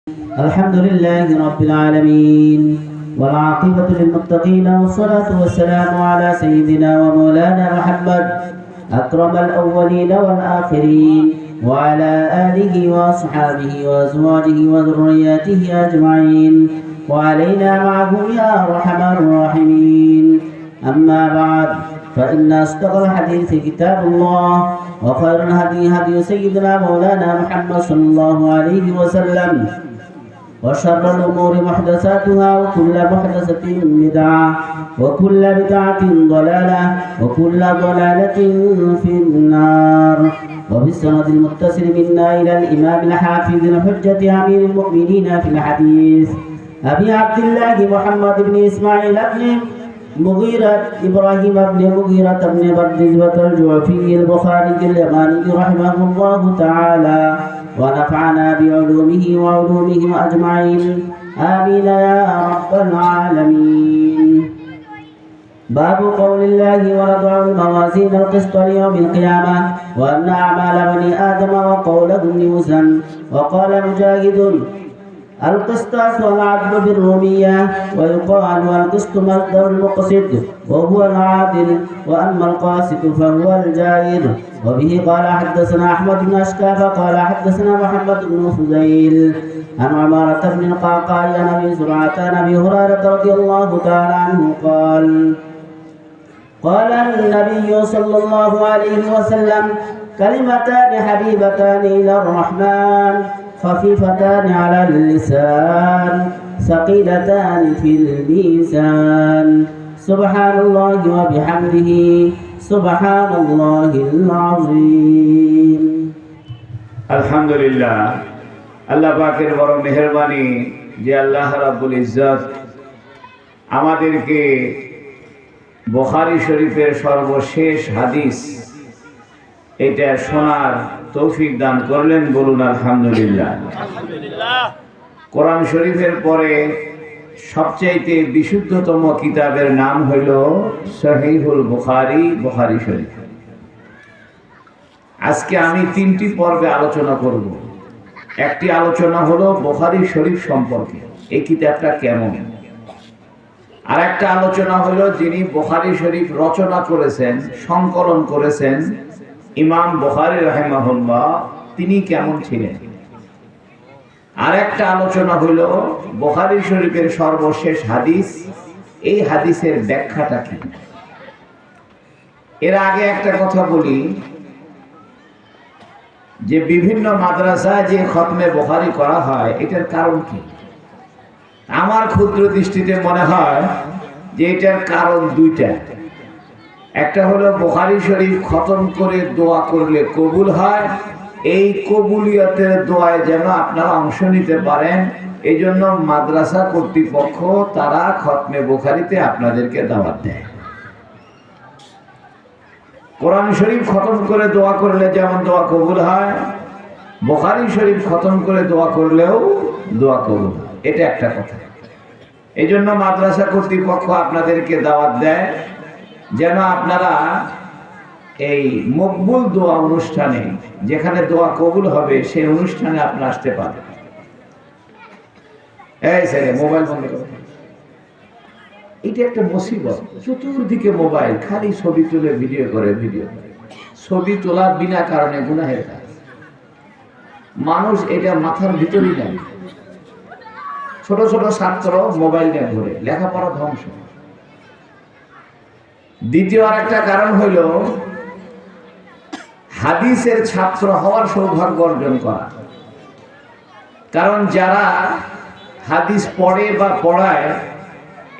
الحمد لله رب العالمين والعاقبة للمتقين والصلاة والسلام على سيدنا ومولانا محمد أكرم الأولين والآخرين وعلى آله وأصحابه وأزواجه وذرياته أجمعين وعلينا معهم يا أرحم الراحمين. أما بعد فإن أصدق الحديث كتاب الله وخير الهدي هدي سيدنا مولانا محمد صلى الله عليه وسلم وشر الأمور محدثاتها وكل محدثة بدعة وكل بدعة ضلالة وكل ضلالة في النار. وبالسند المتصل منا إلى الإمام الحافظ الحجة أمير المؤمنين في الحديث أبي عبد الله محمد بن إسماعيل بن مغيرة إبراهيم بن مغيرة بن بردزبة الجعفي البخاري اليماني رحمه الله تعالى ونفعنا بعلومه وعلومهم أجمعين آمين يا رب العالمين. باب قول الله ونضع الموازين القسط ليوم القيامة وأن أعمال بني آدم وقولهم لوزن. وقال مجاهد القسطاس والعدل بالرومية ويقال القسط مصدر المقسط وهو العادل وأما القاسط فهو الجائر. وبه قال حدثنا أحمد بن أشكاف قال حدثنا محمد بن فضيل عن عمارة بن القعقاع عن أبي زرعة عن أبي هريرة رضي الله تعالى عنه قال النبي صلى الله عليه وسلم كلمتان حبيبتان إلى الرحمن خفيفتان على اللسان ثقيلتان في الميزان سبحان الله وبحمده سبحان الله العظيم. আলহামদুলিল্লাহ, আল্লাহ পাকের বড় মেহেরবানি যে আল্লাহ রাব্বুল ইজ্জত আমাদেরকে বুখারী শরীফের সর্বশেষ হাদিস এটা শোনার তৌফিক দান করলেন। বলুন আলহামদুলিল্লাহ। কোরআন শরীফের পরে সবচাইতে বিশুদ্ধতম কিতাবের নাম হইল সহিহুল বুখারী, বুখারী শরীফ। আজকে আমি তিনটি পর্বে আলোচনা করব। একটি আলোচনা হলো বুখারী শরীফ সম্পর্কে, এই কিতাবটা কেমন। আর একটা আলোচনা হলো যিনি বুখারী শরীফ রচনা করেছেন, সংকলন করেছেন, ইমাম বুখারী রাহিমাহুল্লাহ, তিনি কেমন ছিলেন। আর একটা আলোচনা হইল বুখারী শরীফের সর্বশেষ হাদিস, এই হাদিসের ব্যাখ্যাটা কি। এর আগে একটা কথা বলি যে বিভিন্ন মাদ্রাসায় যে খতমে বুখারী করা হয় এটার কারণ কি। আমার ক্ষুদ্র দৃষ্টিতে মনে হয় যে এটার কারণ দুইটা। একটা হলো বুখারী শরীফ খতম করে দোয়া করলে কবুল হয়, এই কবুলিয়তের দোয়ায় যেন আপনারা অংশ নিতে পারেন, এই জন্য মাদ্রাসা কর্তৃপক্ষ তারা খতমে বুখারীতে আপনাদেরকে দাওয়াত দেয়। কোরআন শরীফ খতম করে দোয়া করলে যেমন দোয়া কবুল হয়, বুখারী শরীফ খতম করে দোয়া করলেও দোয়া কবুল হয়। এটা একটা কথা। এই জন্য মাদ্রাসা কর্তৃপক্ষ আপনাদেরকে দাওয়াত দেয় যেন আপনারা এই মকবুল দোয়া অনুষ্ঠানে, যেখানে দোয়া কবুল হবে সেই অনুষ্ঠানে আপনারা আসতে পারেন। এই স্যার মোবাইল বন্ধ করো, এটা একটা মুসিবত। চতুর্দিকে মোবাইল, খালি ছবি তুলে ভিডিও করে। ছবি তোলার বিনা কারণে গুনাহের কাজ। মানুষ এটা মাথার ভিতরেই নেয়। ছোট ছোট ছাত্র মোবাইল নিয়ে ঘুরে, লেখাপড়া ধ্বংস। দ্বিতীয় আর একটা কারণ হইল হাদিসের ছাত্র হওয়ার সৌভাগ্য অর্জন করা। কারণ যারা হাদিস পড়ে বা পড়ায়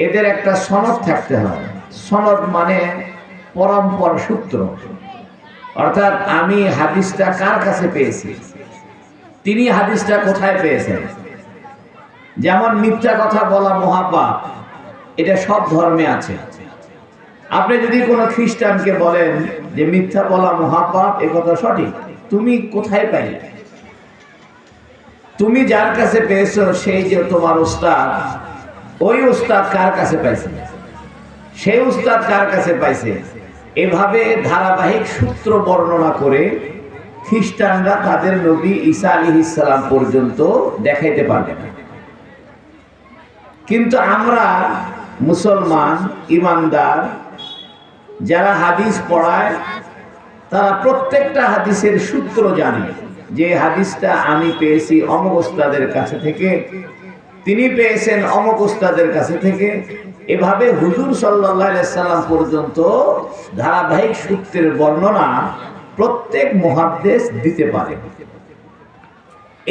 এদের একটা সনদ থাকতে হয়। সনদ মানে পরম্পর সূত্র, অর্থাৎ আমি হাদিসটা কার কাছে পেয়েছি, তিনি হাদিসটা কোথায় পেয়েছেন। যেমন মিথ্যা কথা বলা মহাপাপ, এটা সব ধর্মে আছে। আপনি যদি কোনো খ্রিস্টানকে বলেন যে মিথ্যা বলা মহাপাপ, এ কথা সঠিক, তুমি কোথায় পাইলে? তুমি যার কাছে পেয়েছো সেই যে তোমার উস্তাদ, ওই উস্তাদ কার কাছে পাইছে, সেই উস্তাদ কার কাছে পাইছে, এভাবে ধারাবাহিক সূত্র বর্ণনা করে খ্রিস্টানরা তাদের নবী ঈসা আলাইহিস সালাম পর্যন্ত দেখাইতে পারবে না। কিন্তু আমরা মুসলমান ইমানদার যারা হাদিস পড়ায় তারা প্রত্যেকটা হাদিসের সূত্র জানে, যে হাদিসটা আমি পেয়েছি অমুক ওস্তাদের কাছে থেকে, তিনি পেয়েছেন অমুক ওস্তাদের কাছে থেকে। এভাবে হুজুর সাল্লাল্লাহু আলাইহি সাল্লাম পর্যন্ত ধারাবাহিক সূত্রের বর্ণনা প্রত্যেক মুহাদ্দিস দিতে পারে।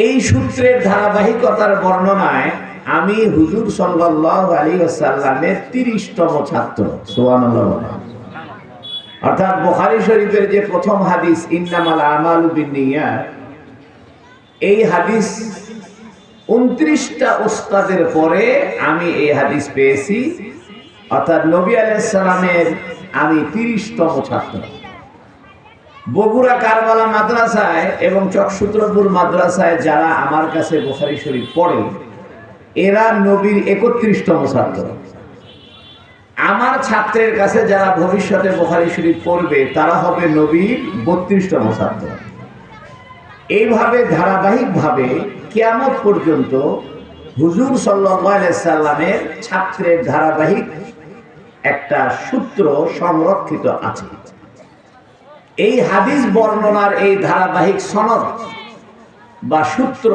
এই সূত্রের ধারাবাহিকতার বর্ণনায় আমি হুজুর সাল্লাল্লাহু আলাইহি ওয়াসাল্লামের 30তম ছাত্র। সুবহানাল্লাহ। অর্থাৎ বুখারী শরীফের যে প্রথম হাদিস ইন্নামাল আমালু বিন্নিয়াত, এই হাদিস 29টা ওস্তাদের পরে আমি এই হাদিস পেয়েছি। অর্থাৎ নবী আলাইহিস সালামের আমি 30তম ছাত্র। বগুড়া কারবালা মাদ্রাসায় এবং চকসূত্রপুর মাদ্রাসায় যারা আমার কাছে বুখারী শরীফ পড়ে, এরা নবীর 31তম ছাত্র। আমার ছাত্রের কাছে যারা ভবিষ্যতে বুখারী শরীফ পড়বে তারা হবে নবীর 32তম ছাত্র। এইভাবে ধারাবাহিকভাবে কিয়ামত পর্যন্ত হুজুর সাল্লাল্লাহু আলাইহি সাল্লামের ছাত্রের ধারাবাহিক একটা সূত্র সংরক্ষিত আছে। এই হাদিস বর্ণনার এই ধারাবাহিক সনদ বা সূত্র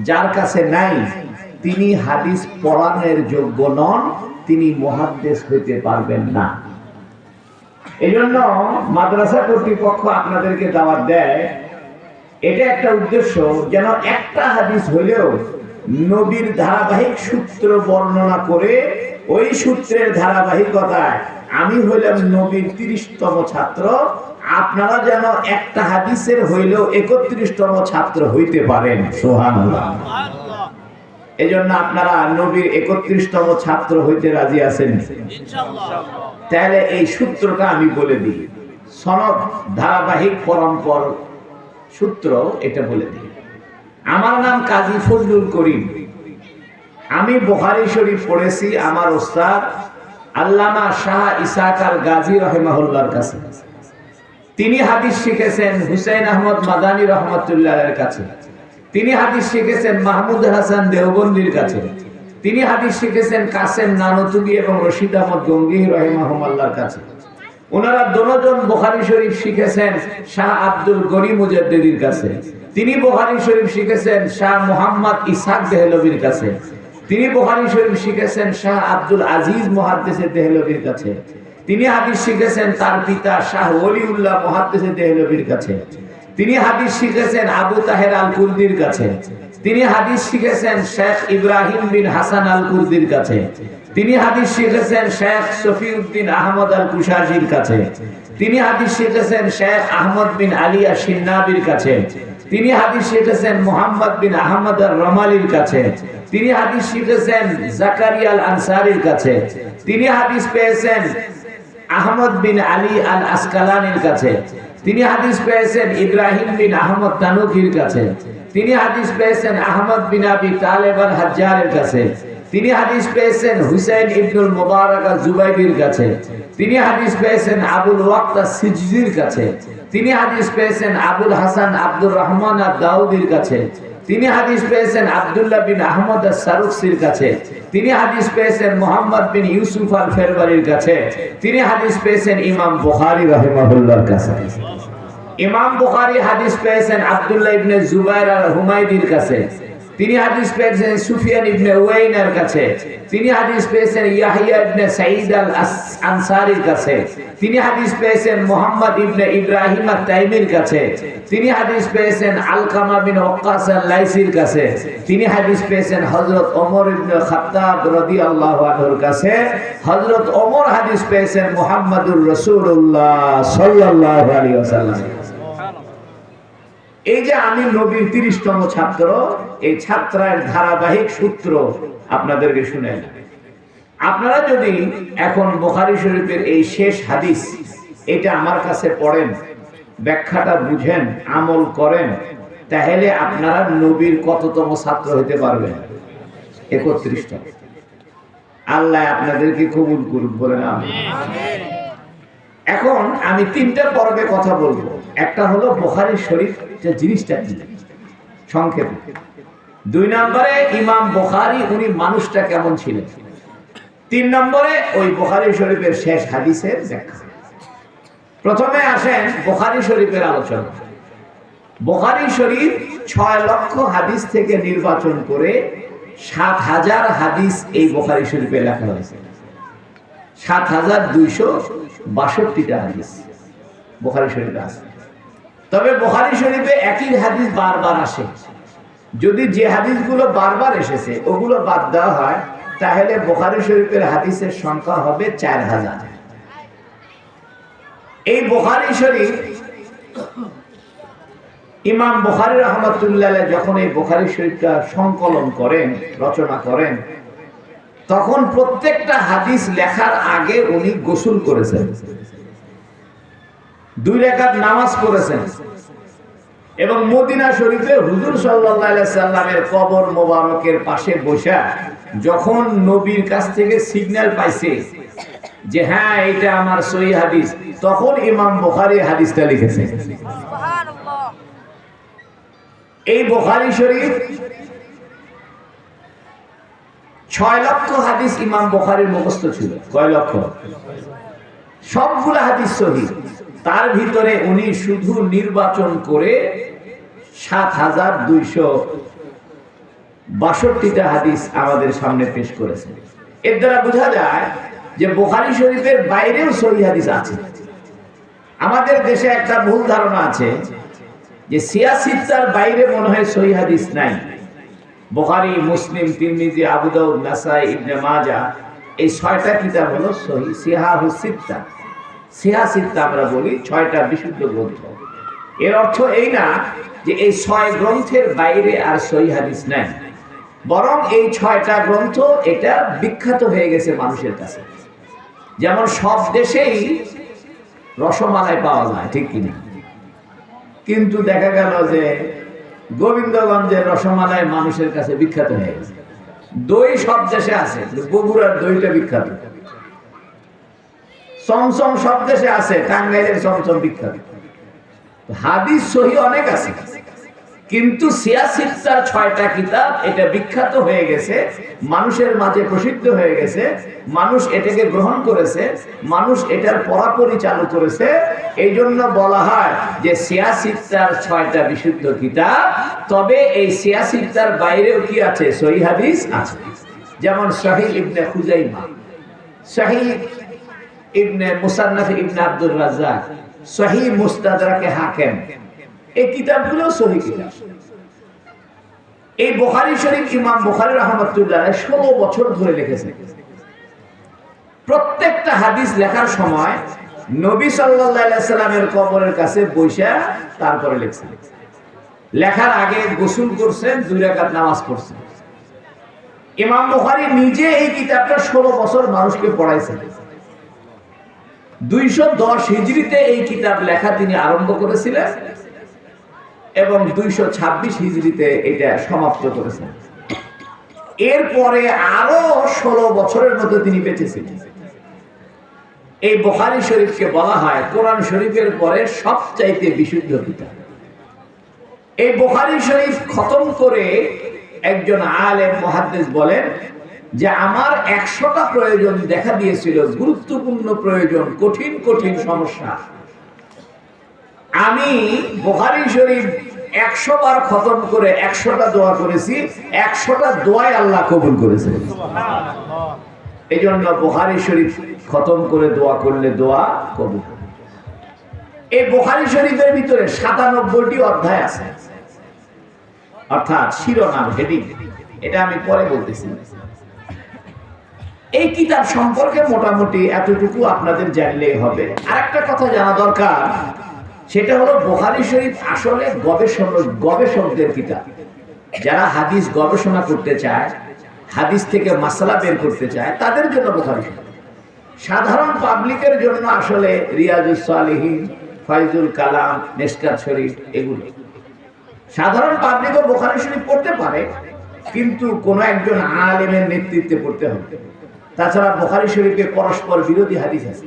যার কাছে নাই, তিনি হাদিস পড়ানোর যোগ্য নন, তিনি মুহাদ্দিস হইতে পারবেন না। এজন্য মাদ্রাসা কর্তৃপক্ষ আপনাদেরকে দাওয়াত দেয়, এটা একটা উদ্দেশ্য যেন একটা হাদিস হইলেও নবীর ধারাবাহিক সূত্র বর্ণনা করে ওই সূত্রের ধারাবাহিকতায় আমি হইলাম নবীর 30তম ছাত্র, আপনারা যেন একটা হাদিসের হইলেও 31তম ছাত্র হইতে পারেন। সুবহানাল্লাহ। এজন্য আপনারা নবীর 31তম ছাত্র হইতে রাজি আছেন ইনশাআল্লাহ? তাহলে এই সূত্রটা আমি বলে দিই, সনদ ধারাবাহিক পরম্পর সূত্র এটা বলে দিই। আমার নাম কাজী ফজলুল করিম। আমি বুখারী শরীফ পড়েছি আমার ওস্তাদ আল্লামা শাহ ইসহাক আল গাজী রাহিমাহুল্লাহর কাছে। তিনি হাদিস শিখেছেন হুসাইন আহমদ মাদানী রহমাতুল্লাহর কাছে। তিনি হাদিস শিখেছেন মাহমুদ হাসান দেওবন্দির কাছে। তিনি হাদিস শিখেছেন কাসেম নানতুবি এবং রশিদ আহমদ গঙ্গি রাহিমাহুল্লাহর কাছে। ওনারা দুজন বুখারী শরীফ শিখেছেন শাহ আব্দুল গনি মুজাদ্দিদির কাছে। তিনি বুখারী শরীফ শিখেছেন শাহ মুহাম্মদ ইসহাক দেহলভির কাছে। তিনি বুখারী শরীফ শিখেছেন শাহ আব্দুল আজিজ মুহাদ্দিস দেহলভির কাছে। তিনি হাদিস শিখেছেন তার পিতা শাহ ওলিউল্লাহ মুহাদ্দিস দেহলভির কাছে। তিনি হাদিস শিখেছেন আবু তাহের আল কুলদির কাছে। তিনি হাদিস শিখেছেন শেখ ইব্রাহিম বিন হাসান আল কুলদির কাছে। তিনি হাদিস শিখেছেন শেখ শফিউদ্দিন আহমদ আল কুশাশির কাছে। তিনি হাদিস শিখেছেন শেখ আহমদ বিন আলী আশ-শিন্নাবির কাছে। তিনি হাদিস শিখেছেন মুহাম্মদ বিন আহমদ আর রমালির কাছে। তিনি হাদিস শিখেছেন জাকারিয়া আল আনসারীর কাছে। তিনি হাদিস পেয়েছেন আহমদ বিন আলী আল আসকালানির কাছে। তিনি হাদিস পেয়েছেন ইব্রাহিম বিন আহমদ তানুকির কাছে। তিনি হাদিস পেয়েছেন আহমদ বিন আবি তালেব আল হাজ্জারের কাছে। তিনি হাদিস পেয়েছেন হুসাইন ইবনুল মুবারক আজ-জুবাইরির কাছে। তিনি হাদিস পেয়েছেন আবুল ওয়াক্ত আস-সিজজির কাছে। তিনি হাদিস পেয়েছেন আবুল হাসান আব্দুর রহমান আদ-দাউদির কাছে। তিনি হাদিস পেয়েছেন আব্দুল্লাহ বিন আহমদ আস-সারুসির কাছে। তিনি হাদিস পেয়েছেন মুহাম্মদ বিন ইউসুফ আল ফেরবারির কাছে। তিনি হাদিস পেয়েছেন ইমাম বুখারী রাহিমাহুল্লাহর কাছে। ইমাম বুখারী হাদিস পেয়েছেন আব্দুল্লাহ ইবনে জুবাইর আল হুমায়দির কাছে। তিনি হাদিস পেয়েছেন সুফিয়ান ইবনে উয়াইনার কাছে। তিনি হাদিস পেয়েছেন ইয়াহইয়া ইবনে সাঈদ আল আনসারীর কাছে। তিনি হাদিস পেয়েছেন মুহাম্মদ ইবনে ইব্রাহিম আত-তাইমির কাছে। তিনি হাদিস পেয়েছেন আলকামা বিন ওয়াক্কাস আল-লাইসির কাছে। তিনি হাদিস পেয়েছেন হযরত ওমর ইবনে খাত্তাব রাদিয়াল্লাহু আনহুর কাছে। হযরত ওমর হাদিস পেয়েছেন মুহাম্মাদুর রাসূলুল্লাহ সাল্লাল্লাহু আলাইহি ওয়াসাল্লাম। এই যে আমি নবীর 30তম ছাত্র, এই ছাত্রের ধারাবাহিক সূত্র আপনাদেরকে শুনেন। আপনারা যদি এখন বুখারী শরীফের এই শেষ হাদিস এটা আমার কাছে পড়েন, ব্যাখ্যাটা বুঝেন, আমল করেন, তাহলে আপনারা নবীর কততম ছাত্র হতে পারবেন? 31তম। আল্লাহ আপনাদেরকে কবুল করুন, বলেন আমিন। এখন আমি 3টা পর্বে কথা বলবো। একটা হলো বুখারী শরীফ যে জিনিসটা কি সংক্ষেপে, 2 নম্বরে ইমাম বুখারী উনি মানুষটা কেমন ছিলেন, 3 নম্বরে ওই বুখারী শরীফের শেষ হাদিসের ব্যাখ্যা। প্রথমে আসেন বুখারী শরীফের আলোচনা। বুখারী শরীফ 6 লক্ষ হাদিস থেকে নির্বাচন করে 7,000 হাদিস এই বুখারী শরীফে লেখা হয়েছে। 7,262টা হাদিস বুখারী শরীফে আছে। তবে বুখারী শরীফে একই হাদিস বারবার আসে। যদি যে হাদিসগুলো বারবার এসেছে ওগুলো বাদ দেওয়া হয়, তাহলে বুখারী শরীফের হাদিসের সংখ্যা হবে 4,000। এই বুখারী শরীফ ইমাম বুখারী রাহমাতুল্লাহ আলাইহি যখন এই বুখারী শরীফটা সংকলন করেন, রচনা করেন, তখন প্রত্যেকটা হাদিস লেখার আগে উনি গোসল করেছেন, 2 রাকাত নামাজ পড়েছেন এবং মদিনা শরীফে হুজুর সাল্লাল্লাহু আলাইহি সাল্লামের কবর মোবারকের পাশে বসে যখন নবীর কাছ থেকে সিগন্যাল পাইছে যে হ্যাঁ এটা আমার সহিহ হাদিস, তখন ইমাম বুখারী হাদিসটা লিখেছেন। সুবহানাল্লাহ। এই বুখারী শরীফ 6 লক্ষ হাদিস ইমাম বুখারীর মুখস্থ ছিল। কয় লক্ষ? সবগুলো হাদিস সহিহ। তার ভিতরে উনি শুধু নির্বাচন করে 7,262টা হাদিস আমাদের সামনে পেশ করেছেন। এর দ্বারা বোঝা যায় যে বুখারী শরীফের বাইরেও সহিহ হাদিস আছে। আমাদের দেশে একটা ভুল ধারণা আছে যে সিয়াসিত্তার বাইরে মনে হয় সহিহ হাদিস নাই। বুখারী, মুসলিম, তিরমিজি, আবু দাউদ, নাসাই, ইবনে মাজাহ, এই 6টা কিতাব হলো সহিহ সিহাহুস সিত্তা। সিহাসিত্তা আমরা বলি 6টা বিশুদ্ধ গ্রন্থ। এর অর্থ এই না যে এই 6 গ্রন্থের বাইরে আর সহিহ হাদিস নাই, বরং এই 6টা গ্রন্থ এটা বিখ্যাত হয়ে গেছে মানুষের কাছে। যেমন সব দেশেই রসমালাই পাওয়া যায়, ঠিক কিনা? কিন্তু দেখা গেল যে গোবিন্দগঞ্জের রসমালাই মানুষের কাছে বিখ্যাত হয়ে গেছে। দই সব দেশে আছে, বগুড়ার দইটা বিখ্যাত। চমচম সব দেশে আছে, টাঙ্গাইলের চমচম বিখ্যাত। হাদিস সহিহ অনেক আছে, কিন্তু সিয়াসিত্তার 6টা কিতাব এটা বিখ্যাত হয়ে গেছে, মানুষের মাঝে প্রসিদ্ধ হয়ে গেছে, মানুষ এটাকে গ্রহণ করেছে, মানুষ এটার পড়াপড়ি চালু করেছে। এই জন্য বলা হয় যে সিয়াসিত্তার 6টা বিশুদ্ধ কিতাব। তবে এই সিয়াসিত্তার বাইরেও কি আছে? সহিহ হাদিস আছে। যেমন সহিহ ইবনে খুজাইমা, সহিহ ইবনে মুসান্নাফ ইবনে আব্দুর রাজ্জাক, সহিহ মুস্তাদরাকে হাকিম, এই কিতাবগুলো সহিহ কিতাব। এই বুখারী শরীফ ইমাম বুখারী রাহমাতুল্লাহ আলাইহি 16 বছর ধরে লিখেছেন। প্রত্যেকটা হাদিস লেখার সময় নবী সাল্লাল্লাহু আলাইহি সাল্লামের কবরের কাছে বসে তারপরে লিখছেন। লেখার আগে গোসল করছেন, 2 রাকাত নামাজ পড়ছেন। ইমাম বুখারী নিজে এই কিতাবটা 16 বছর মানুষকে পড়াইছেন। 210 হিজরিতে এই কিতাব লেখা তিনি আরম্ভ করেছিলেন এবং 226 হিজরিতে এটা সমাপ্ত করেছেন। এরপরে আরো 16 বছরের মতো তিনি বেঁচে ছিলেন। এই বুখারী শরীফকে বলা হয় কোরআন শরীফের পরে সবচাইতে বিশুদ্ধ কিতাব। এই বুখারী শরীফ খতম করে একজন আলেম মুহাদ্দিস বলেন যে আমার 100টা প্রয়োজন দেখা দিয়েছিল, গুরুত্বপূর্ণ প্রয়োজন, কঠিন কঠিন সমস্যা। আমি বুখারী শরীফ 100 বার খতম করে 100টা দোয়া করেছি, 100টা দোয়াই আল্লাহ কবুল করেছেন। এই জন্য বুখারী শরীফ খতম করে দোয়া করলে দোয়া কবুল। এই বুখারী শরীফের ভিতরে 97টি অধ্যায় আছে, অর্থাৎ শিরোনাম, হেডিং। এটা আমি পরে বলতেছি। এই কিতাব সম্পর্কে মোটামুটি এতটুকু আপনাদের জানলেই হবে। আরেকটা কথা জানা দরকার, সেটা হলো বুখারী শরীফ আসলে গবেষকদের কিতাব। যারা হাদিস গবেষণা করতে চায়, হাদিস থেকে মাসলা বের করতে চায়, তাদের জন্য বুখারী শরীফ। সাধারণ পাবলিকের জন্য আসলে রিয়াজুস সালিহিন, ফাইজুল কালাম, মিশকাত শরীফ, এগুলো সাধারণ পাবলিকও বুখারী শরীফ পড়তে পারে, কিন্তু কোনো একজন আলেমের নেতৃত্বে পড়তে হবে। তাছাড়া বুখারী শরীফে পরস্পর বিরোধী হাদিস আছে।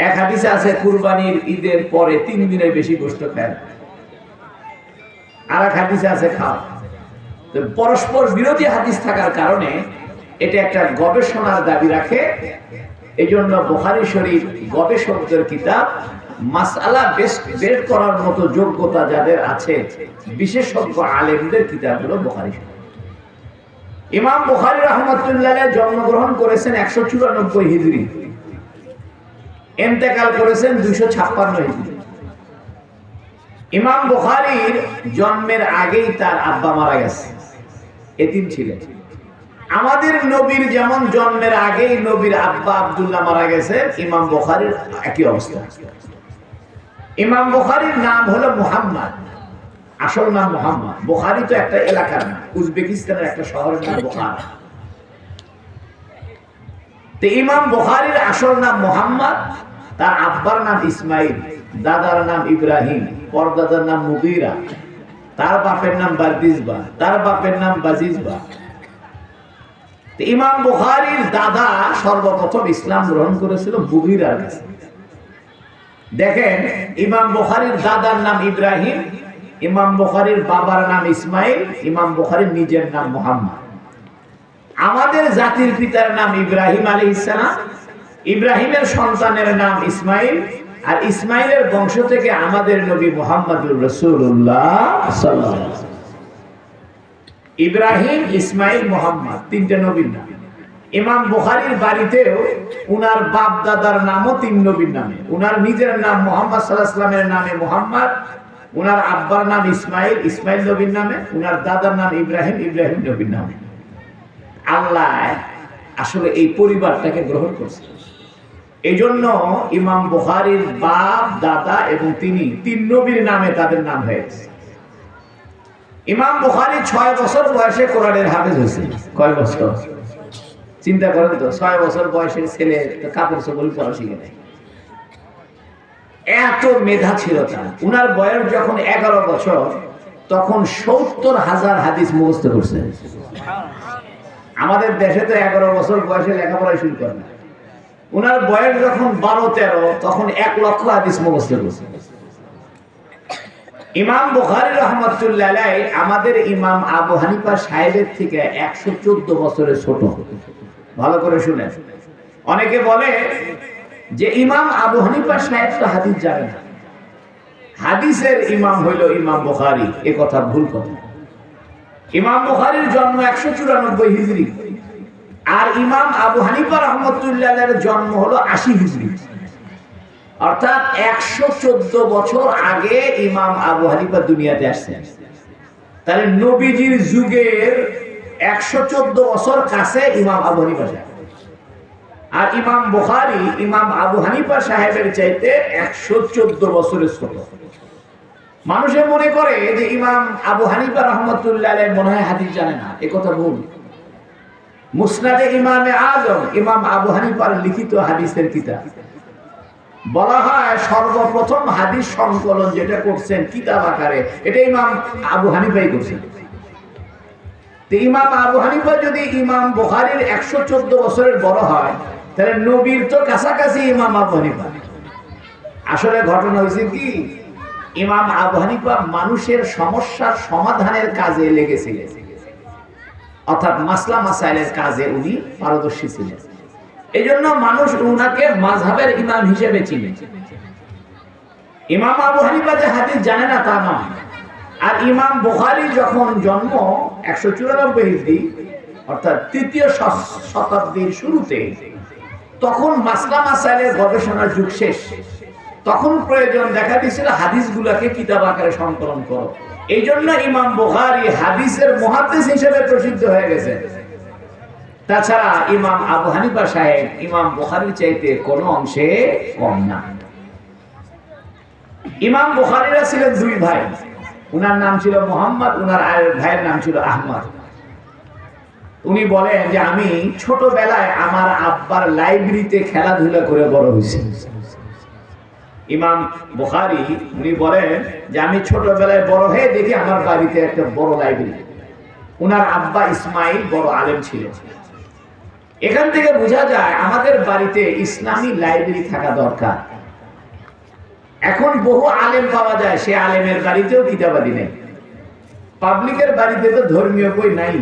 এক হাদিসে আছে কুরবানির ঈদের পরে 3 দিনের বেশি গোশত খায়, আর এক হাদিসে আছে খাও। তো পরস্পর বিরোধী হাদিস থাকার কারণে এটা একটা গবেষণার দাবি রাখে। এই জন্য বুখারী শরীফ গবেষকদের কিতাব, মাসআলা বের করার মতো যোগ্যতা যাদের আছে, বিশেষজ্ঞ আলেমদের কিতাব হলো বুখারী শরীফ। ইমাম বুখারী রাহমাতুল্লাহ আলাইহি জন্মগ্রহণ করেছেন 194 হিজরি, ইন্তেকাল করেছেন 256 হিজরি। ইমাম বুখারীর জন্মের আগেই তার আব্বা মারা গেছে, এতিম ছিলেন। আমাদের নবীর যেমন জন্মের আগেই নবীর আব্বা আব্দুল্লাহ মারা গেছে, ইমাম বুখারীর একই অবস্থা। ইমাম বুখারীর নাম হলো মুহাম্মদ, আসল নাম মুহাম্মদ। বুখারী তো একটা এলাকার নাম, উজবেকিস্তানের একটা শহরের নাম বুখারা। তো ইমাম বুখারীর আসল নাম মুহাম্মদ, তার আব্বার নাম ইসমাইল, দাদার নাম ইব্রাহিম, পরদাদার নাম মুগীরা, তার বাপের নাম বারদিসবা, তার বাপের নাম বাজিজবা। ইমাম বুখারীর দাদা সর্বপ্রথম ইসলাম গ্রহণ করেছিল মুগীরার কাছে। দেখেন, ইমাম বুখারীর দাদার নাম ইব্রাহিম, ইমাম বুখারীর বাবার নাম ইসমাইল, ইমাম বুখারীর নিজের নাম মুহাম্মদ। আমাদের জাতির পিতার নাম ইব্রাহিম আলাইহিস সালাম, ইব্রাহিমের সন্তানের নাম ইসমাইল, আর ইসমাইলের বংশ থেকে আমাদের নবী মুহাম্মদুর রাসূলুল্লাহ সাল্লাল্লাহু আলাইহি ওয়াসাল্লাম। ইব্রাহিম, ইসমাইল, মুহাম্মদ, তিনটে নবীর নাম। ইমাম বুখারীর বাড়িতেও উনার বাপ দাদার নামও 3 নবীর নামে। উনার নিজের নাম মুহাম্মদ সাল্লাল্লাহু আলাইহি ওয়াসাল্লামের নামে মুহাম্মদ, উনার আব্বার নাম ইসমাইল, ইসমাইল নবীর নামে, উনার দাদার নাম ইব্রাহিম, ইব্রাহিম নবীর নামে। আল্লাহ আসলে এই পরিবারটাকে গ্রহণ করছে। এই জন্য ইমাম বুখারীর বাপ দাদা এবং তিনি 3 নবীর নামে তাদের নাম হয়েছে। ইমাম বুখারী 6 বছর বয়সে কোরআনের হাফেজ হয়েছে। কয় বছর? চিন্তা করেন তো, 6 বছর বয়সের ছেলে কাপড় চোপড় পরা শিখে নেয়। এত মেধা ছিল তার। উনার বয়স যখন 11 বছর, তখন 70,000 হাদিস মুখস্থ করছে। আমাদের দেশে তো 11 বছর বয়সে লেখাপড়া শুরু করে না। উনার বয়স যখন 12-13, তখন 1 লক্ষ হাদিস মুখস্থ করছে। ইমাম বুখারী রাহমাতুল্লাহ আলাইহি আমাদের ইমাম আবু হানিফা সাহেবের থেকে 114 বছরের ছোট। ভালো করে শুনেন। অনেকে বলে যে ইমাম আবু হানিফা সাহেব তো হাদিস জানে না, হাদিসের ইমাম হইল ইমাম বুখারী। এ কথা ভুল কথা। ইমাম বুখারীর জন্ম 194 হিজরি, আর ইমাম আবু হানিফা রাহমাতুল্লাহ আলাইহির জন্ম হলো 80 হিজরি, অর্থাৎ 114 বছর আগে ইমাম আবু হানিফা দুনিয়াতে আসছেন। তাহলে নবীজির যুগের 114 বছর কাছে ইমাম আবু হানিফা সাহেব। আর ইমাম বুখারী ইমাম আবু হানিফা সাহেবের চাইতে 114 বছরের ছোট। মানুষে মনে করে যে ইমাম আবু হানিফা রাহমাতুল্লাহ আলাইহি মনে হয় হাদিস জানে না। এ কথা ভুল। মুসনাদে ইমামে আজম ইমাম আবু হানিফার লিখিত হাদিসের কিতাব, বলা হয় সর্বপ্রথম হাদিস সংকলন যেটা করছেন কিতাব আকারে, এটা ইমাম আবু হানিফাই করছেন। তো ইমাম আবু হানিফা যদি ইমাম বুখারীর 114 বছরের বড় হয়, তাহলে নবীর তো কাছাকাছি ইমাম আবু হানিফা। আসলে ঘটনা হয়েছে কি, ইমাম আবু হানিফা মানুষের সমস্যার সমাধানের কাজে লেগেছিলেন, অর্থাৎ মাসলা মাসাইলের কাজে উনি পারদর্শী ছিলেন। এই জন্য মানুষ উনাকে মাযহাবের ইমাম হিসেবে চিনে। ইমাম আবু হানিফা যে হাদিস জানে না তা নয়। আর ইমাম বুখারী যখন জন্ম 194 হিজরি, অর্থাৎ 3য় শতাব্দীর শুরুতে, তখন মাসলা মাসাইলের গবেষণার যুগ শেষ। তখন প্রয়োজন দেখা দিয়েছিল হাদিসগুলোকে কিতাব আকারে সংকলন করো। এই জন্য ইমাম বুখারী হাদিসের মুহাদ্দিস হিসেবে প্রসিদ্ধ হয়ে গেছে। তাছাড়া ইমাম আবু হানিফা সাহেব ইমাম বুখারীর চাইতে কোনো অংশে কম না। ইমাম বুখারীরা ছিলেন 2 ভাই। উনার নাম ছিল মুহাম্মদ, উনার ভাইয়ের নাম ছিল আহমদ। উনি বলেন যে আমি ছোটবেলায় আমার আব্বার লাইব্রেরিতে খেলাধুলা করে বড় হয়েছি। ইমাম বুখারী উনি বলেন যে আমি ছোটবেলায় বড় হয়ে দেখি আমার বাড়িতে একটা বড় লাইব্রেরি। উনার আব্বা ইসমাইল বড় আলেম ছিলেন। এখান থেকে বোঝা যায় আমাদের বাড়িতে ইসলামী লাইব্রেরি থাকা দরকার। এখন বহু আলেম পাওয়া যায়, সে আলেমের বাড়িতেও কিতাবাদি নেই। পাবলিকের বাড়িতে তো ধর্মীয় বই নাই।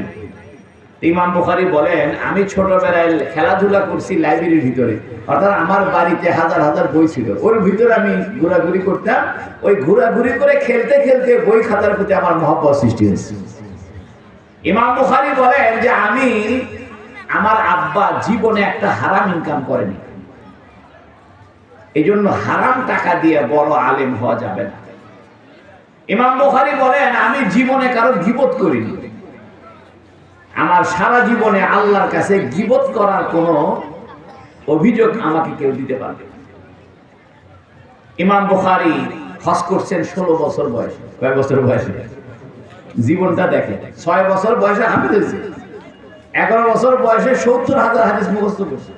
ইমাম বুখারী বলেন, আমি ছোটবেলায় খেলাধুলা করছি লাইব্রেরির ভিতরে, অর্থাৎ আমার বাড়িতে হাজার হাজার বই ছিল, ওর ভিতরে আমি ঘোরাঘুরি করতাম। ওই ঘোরাঘুরি করে খেলতে খেলতে বই খাতার প্রতি আমার মহব্বত সৃষ্টি হয়েছে। ইমাম বুখারী বলেন যে আমার আব্বা জীবনে একটা হারাম ইনকাম করেনি, এই জন্য হারাম টাকা দিয়ে বড় আলেম হওয়া যাবে না। ইমাম বুখারী বলেন, আমি জীবনে কারো গীবত করিনি, আমার সারা জীবনে আল্লাহর কাছে গীবত করার কোন অভিযোগ আমাকে কেউ দিতে পারবে না। ইমাম বুখারী হজ করছেন 16 বছর বয়সে। কয় বছর বয়সে? জীবনটা দেখে। 6 বছর বয়সে হাফেজ হয়েছে, 11 বছর বয়সে 70,000 হাদিস মুখস্থ করছে,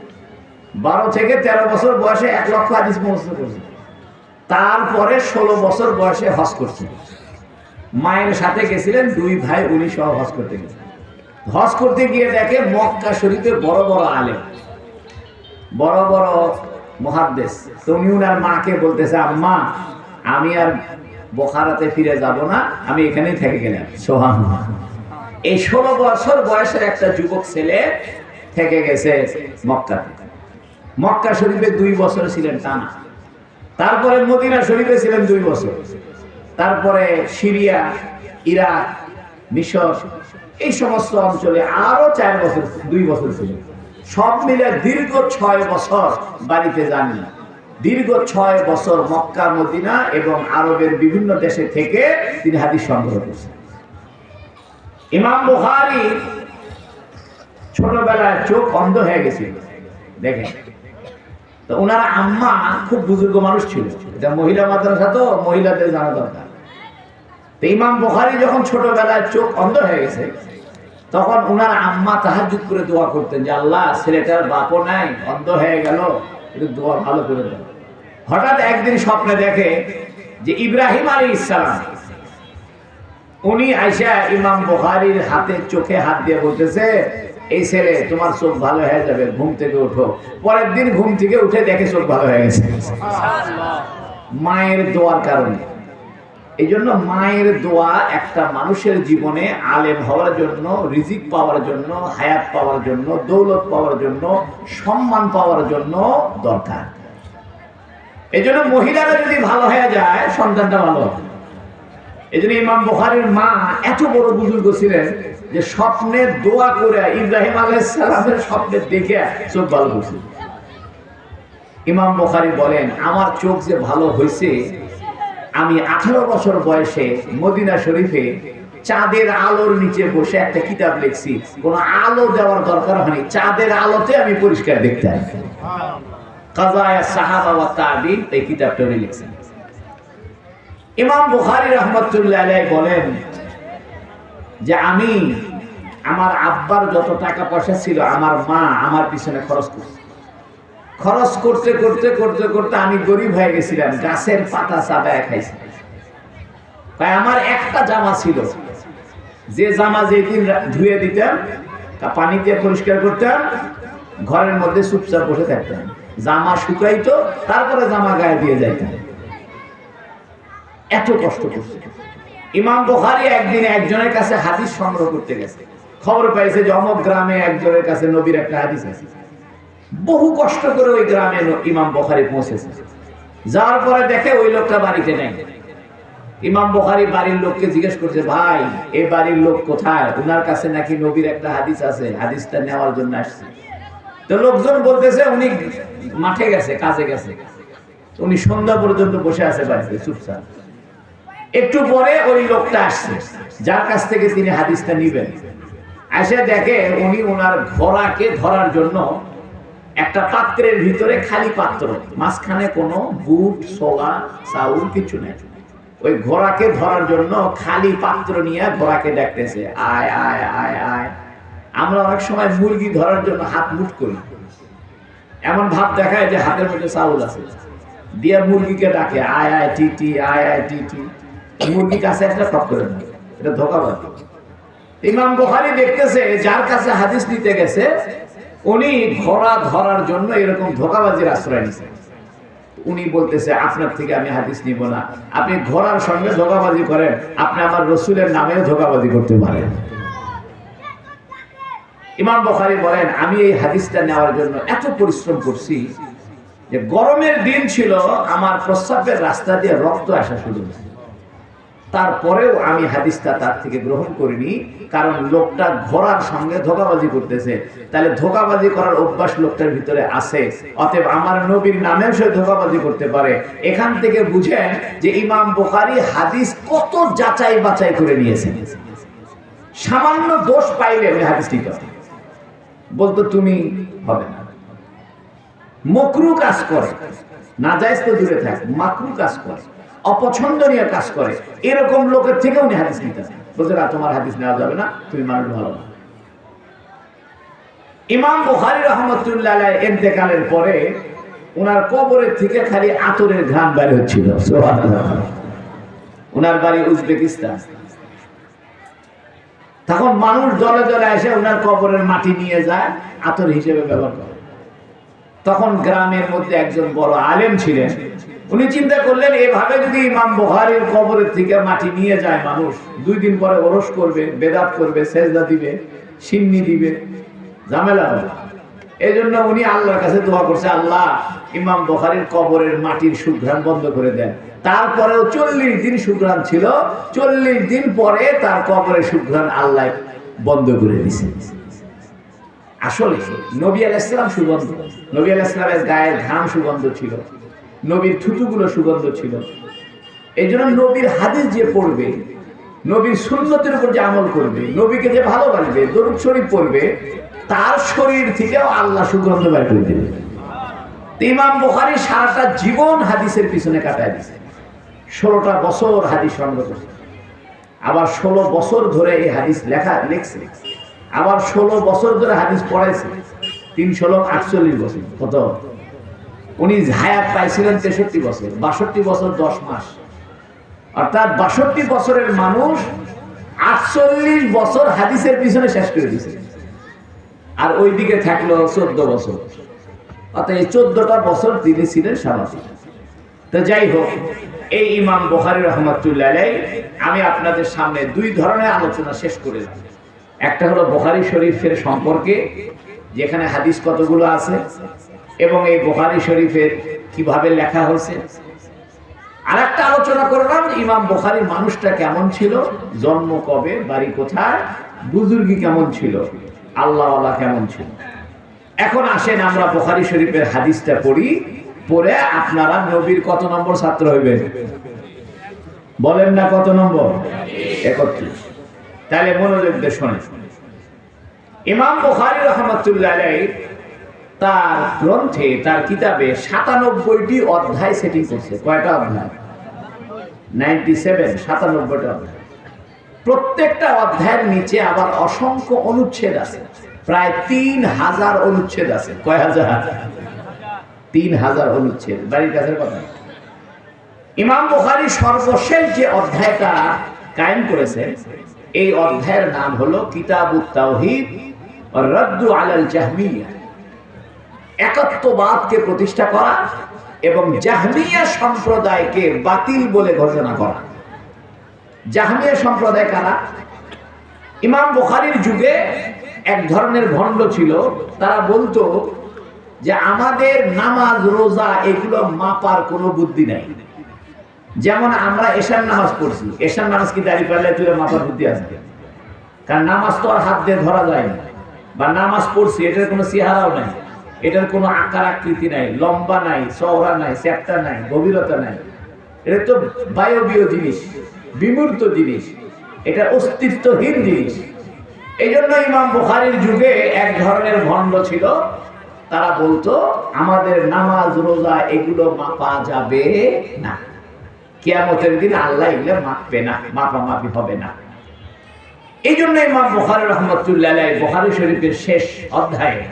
12 থেকে 13 বছর বয়সে 1 লক্ষ হাদিস মুখস্থ করছে। তারপরে 16 বছর বয়সে হজ করছে। মায়ের সাথে গেছিলেন, 2 ভাই উনি সহ হজ করতে গেছেন। হজ করতে গিয়ে দেখে মক্কা শরীফে বড় বড় আলেম, বড় বড় মুহাদ্দিস। তো উনি উনার মাকে বলতেছে, আম্মা আমি আর বোখারাতে ফিরে যাব না, আমি এখানেই থেকে গেলাম। সুবহানাল্লাহ। এই 16 বছর বয়সের একটা যুবক ছেলে থেকে গেছে মক্কাতে। মক্কা শরীফে 2 বছর ছিলেন টানা, তারপরে মদিনা শরীফে ছিলেন 2 বছর, তারপরে সিরিয়া, ইরাক, মিশর, এই সমস্ত অঞ্চলে আরো 2 বছর ছিলেন। সব মিলে দীর্ঘ 6 বছর বাড়িতে যাননি। দীর্ঘ 6 বছর মক্কা, মদিনা এবং আরবের বিভিন্ন দেশে থেকে তিনি হাদিস সংগ্রহ করেছেন। ইমাম বুখারী ছোটবেলায় চোখ অন্ধ হয়ে গেছিল, দেখেন। তো ওনার আম্মা খুব বুজুর্গ মানুষ ছিল, এটা মহিলা মাদ্রাসা, তো মহিলাদের জানা দরকার। তো ইমাম বুখারী যখন ছোটবেলায় চোখ অন্ধ হয়ে গেছে, তখন ওনার আম্মা তাহাজ্জুদ করে দোয়া করতেন যে আল্লাহ, ছেলেটার বাপও নাই, অন্ধ হয়ে গেল, একটু দোয়া ভালো করে দেন। হঠাৎ একদিন স্বপ্নে দেখে যে ইব্রাহিম আলাইহিস সালাম উনি আয়েশা ইমাম বুখারীর হাতে চোখে হাত দিয়ে বলতেছে, এই ছেলে তোমার চোখ ভালো হয়ে যাবে, ঘুম থেকে ওঠো। পরের দিন ঘুম থেকে উঠে দেখে চোখ ভালো হয়ে গেছে, মায়ের দোয়ার কারণে। এই জন্য মায়ের দোয়া একটা মানুষের জীবনে আলেম হওয়ার জন্য, রিজিক পাওয়ার জন্য, হায়াত পাওয়ার জন্য, দৌলত পাওয়ার জন্য, সম্মান পাওয়ার জন্য দরকার। এই জন্য মহিলারা যদি ভালো হয়ে যায়, সন্তানটা ভালো হবে। এই জন্য ইমাম বুখারীর মা এত বড় বুজুর্গ ছিলেন যে স্বপ্নে দোয়া করে ইব্রাহিম আলাইহিস সালামের স্বপ্নে দেখে চোখ ভালো হয়েছে। ইমাম বুখারী বলেন, আমার চোখ যে ভালো হয়েছে, আমি 18 বছর বয়সে মদিনা শরীফে চাঁদের আলোর নিচে বসে একটা কিতাব লিখছি। কোন আলো দেওয়ার দরকার হয়নি, চাঁদের আলোতে আমি পরিষ্কার দেখতে পাই। কাযায়া সাহাবা ওয়া তাবিঈন, এই কিতাবটা লিখছেন ইমাম বুখারী রাহমাতুল্লাহ আলাইহি। বলেন যে আমি আমার আব্বার যত টাকা পয়সা ছিল, আমার মা আমার পিছনে খরচ করছে। খরচ করতে করতে করতে করতে আমি গরিব হয়ে গেছিলাম, গাছের পাতা চাবায় খাইছি। তাই আমার একটা জামা ছিল, যে জামা যেদিন ধুয়ে দিতাম, তা পানি দিয়ে পরিষ্কার করতাম, ঘরের মধ্যে চুপচাপ বসে থাকতাম, জামা শুকাইতো, তারপরে জামা গায়ে দিয়ে যাইতাম। এত কষ্ট করছে। ইমাম বুখারী একদিন একজনের কাছে হাদিস সংগ্রহ করতে গেছে, খবর পাইছে যে অমুক গ্রামে একজনের কাছে নবীর একটা হাদিস আছে। বহু কষ্ট করে ওই গ্রামে ইমাম বুখারী পৌঁছেছে। যাওয়ার পরে দেখে ওই লোকটা বাড়িতে নেই। ইমাম বুখারী বাড়ির লোককে জিজ্ঞেস করছে, ভাই এই বাড়ির লোক কোথায়? ওনার কাছে নাকি নবীর একটা হাদিস আছে, হাদিসটা নেওয়ার জন্য আসছে। তো লোকজন বলতেছে উনি মাঠে গেছে, কাজে গেছে, উনি সন্ধ্যা পর্যন্ত বসে আছে বাড়িতে চুপচাপ। একটু পরে ওই লোকটা আসছে, যার কাছ থেকে তিনি হাদিসটা নিবেন। এসে দেখে উনি ওনার ঘোড়াকে ধরার জন্য একটা পাত্রের ভিতরে, খালি পাত্র, মাঝখানে কোনো বুট, ছোলা, চাউল কিছু নেই। ওই ঘোড়াকে ধরার জন্য খালি পাত্র নিয়ে ঘোড়াকে ডাকতেছে, আয় আয় আয় আয়। আমরা অনেক সময় মুরগি ধরার জন্য হাত মুঠ করি, এমন ভাব দেখায় যে হাতের মধ্যে চাউল আছে, দিয়ে মুরগিকে ডাকে, আয় আয় টিটি, আয় আয় টিটি। মুরগি কাছে একটা টক করে দেয়, এটা ধোঁকাবাজি। ইমাম বুখারী দেখতেছে যার কাছে হাদিস নিতে গেছে উনি ঘোড়া ধরার জন্য এরকম ধোঁকাবাজির আশ্রয় নিয়েছেন। উনি বলতেছে আপনার থেকে আমি হাদিস নিব না, আপনি ঘোড়ার সঙ্গে ধোঁকাবাজি করেন, আপনি আমার রসুলের নামেও ধোঁকাবাজি করতে পারেন। ইমাম বুখারী বলেন আমি এই হাদিসটা নেওয়ার জন্য এত পরিশ্রম করছি যে গরমের দিন ছিল, আমার প্রস্রাবের রাস্তা দিয়ে রক্ত আসা শুরু হয়েছে, তারপরেও আমি হাদিসটা তার থেকে গ্রহণ করিনি, কারণ লোকটা ঘোড়ার সঙ্গে ধোঁকাবাজি করতেছে, তাহলে ধোঁকাবাজি করার অভ্যাস লোকটার ভিতরে আছে, অতএব আমার নবীর নামেও সে ধোঁকাবাজি করতে পারে। এখান থেকে বুঝেন যে ইমাম বুখারী হাদিস কত যাচাই বাছাই করে নিয়েছেন। সামান্য দোষ পাইলে উনি হাদিস নিতে হবে, বলতো তুমি হবে না। মকরু কাজ করে, নাজায়েজ তো দূরে থাক, মাকরু কাজ করে, অপছন্দনীয় কাজ করে, এরকম লোকের থেকে উনি হাদিস নিতে চান। বলছে না, তোমার হাদিস নেওয়া যাবে না, তুমি মানুষ ভালো না। ইমাম বুখারী রাহমাতুল্লাহ আলাইহি ইন্তেকালের পরে ওনার কবরের থেকে খালি আতরের ঘ্রাণ বের হচ্ছিল। সুবহানাল্লাহ। ওনার বাড়ি উজবেকিস্তান। তখন মানুষ দলে দলে এসে ওনার কবরের মাটি নিয়ে যায়, আতর হিসেবে ব্যবহার করে। তখন গ্রামের মধ্যে একজন বড় আলেম ছিলেন, উনি চিন্তা করলেন এভাবে যদি ইমাম বুখারীর কবরের থেকে মাটি নিয়ে যায় মানুষ, 2 দিন পরে ওরস করবে, বেদাত করবে, সেজদা দিবে, সিন্নি দিবে, ঝামেলা হবে। এই জন্য উনি আল্লাহর কাছে দোয়া করছে, আল্লাহ ইমাম বুখারীর কবরের মাটির সুঘ্রাণ বন্ধ করে দেন। তারপরেও 40 দিন সুঘ্রাণ ছিল, 40 দিন পরে তার কবরের সুঘ্রাণ আল্লাহ বন্ধ করে দিয়েছে। আসলে নবী আলাইহিস সালাম সুগন্ধ, নবী আলাইহিস সালামের গায়ের ঘাম সুগন্ধ ছিল, নবীর থুতুগুলো সুগন্ধ ছিল। এই জন্য নবীর হাদিস যে পড়বে, নবীর সুন্নতের উপর যে আমল করবে, নবীকে যে ভালোবাসবে, দরুদ শরীফ পড়বে, তার শরীর থেকেও আল্লাহ সুগন্ধ বের করে দেবে। ইমাম বুখারী সারাটা জীবন হাদিসের পিছনে কাটায় দিয়েছে, 16টা বছর হাদিস সংগ্রহ করেছে, আবার 16 বছর ধরে এই হাদিস লিখছে, আবার 16 বছর ধরে হাদিস পড়াইছে। 3 16 48 বছর। কত? উনি হায়াত পাইছিলেন 63 বছর, 62 বছর 10 মাস, অর্থাৎ 62 বছরের মানুষ 48 বছর হাদিসের পিছনে শেষ করে দিয়েছে, আর ওইদিকে থাকলো 14 বছর, অর্থাৎ এই 14টা বছর তিনি ছিলেন সামাজিক। তো যাই হোক, এই ইমাম বুখারী রাহমাতুল্লাহ আলাইহি আমি আপনাদের সামনে 2 ধরনের আলোচনা শেষ করেছি। একটা হলো বুখারী শরীফের সম্পর্কে, যেখানে হাদিস কতগুলো আছে এবং এই বুখারী শরীফের কিভাবে লেখা হয়েছে। আর একটা আলোচনা করলাম ইমাম বুখারী মানুষটা কেমন ছিল, জন্ম কবে, বাড়ি কোথায়, বুজুর্গি কেমন ছিল, আল্লাহওয়ালা কেমন ছিল। এখন আসেন আমরা বুখারী শরীফের হাদিসটা পড়ি, পড়ে আপনারা নবীর কত নম্বর ছাত্র হইবেন বলেন না, কত নম্বর? 31। তাহলে মনোযোগ দিয়ে শোনেন। ইমাম বুখারী রাহমাতুল্লাহ আলাইহি তার গ্রন্থে, তার কিতাবে 97টি অধ্যায় সেটিং করছে। কয়টা অধ্যায়? 97, 97টা অধ্যায়। প্রত্যেকটা অধ্যায়ের নিচে আবার অসংখ্য অনুচ্ছেদ আছে, প্রায় 3000 অনুচ্ছেদ আছে। কয় হাজার? 3000 অনুচ্ছেদ। বাড়ির কাছের কথা। ইমাম বুখারী সর্বশেষ যে অধ্যায়টা কায়েম করেছে, এই অধ্যায়ের নাম হলো কিতাবুত তাওহীদ ওয়া রাদ্দু আলাল জাহমিয়া। একাত্মবাদকে প্রতিষ্ঠা করা এবং জাহমিয়া সম্প্রদায়কে বাতিল বলে ঘোষণা করা। জাহমিয়া সম্প্রদায় কারা? ইমাম বুখারীর যুগে এক ধরনের ভণ্ড ছিল, তারা বলতো যে আমাদের নামাজ রোজা এগুলো মাপার কোনো বুদ্ধি নাই। যেমন আমরা এশার নামাজ পড়ছি, এশার নামাজ কি দাঁড়িয়ে পারলে তুই মাপার বুদ্ধি আছে? কারণ নামাজ তো আর হাত দিয়ে ধরা যায় না। বা নামাজ পড়ছি, এটার কোনো চেহারাও নাই, এটার কোনো আকার আকৃতি নাই, লম্বা নাই, চওড়া নাই, চ্যাপ্টা নাই, গভীরতা নাই। এটা তো বায়বীয় জিনিস, বিমূর্ত জিনিস, এটা অস্তিত্বহীন জিনিস। এই জন্য ইমাম বুখারীর যুগে এক ধরনের ভণ্ড ছিল, তারা বলতো আমাদের নামাজ রোজা এগুলো মাপা যাবে না, কিয়ামতের দিন আল্লাহ এগুলো মাপবে না, মাপামাপি হবে না। এই জন্য ইমাম বুখারী রাহমাতুল্লাহ আলাইহি বুখারী শরীফের শেষ অধ্যায়ে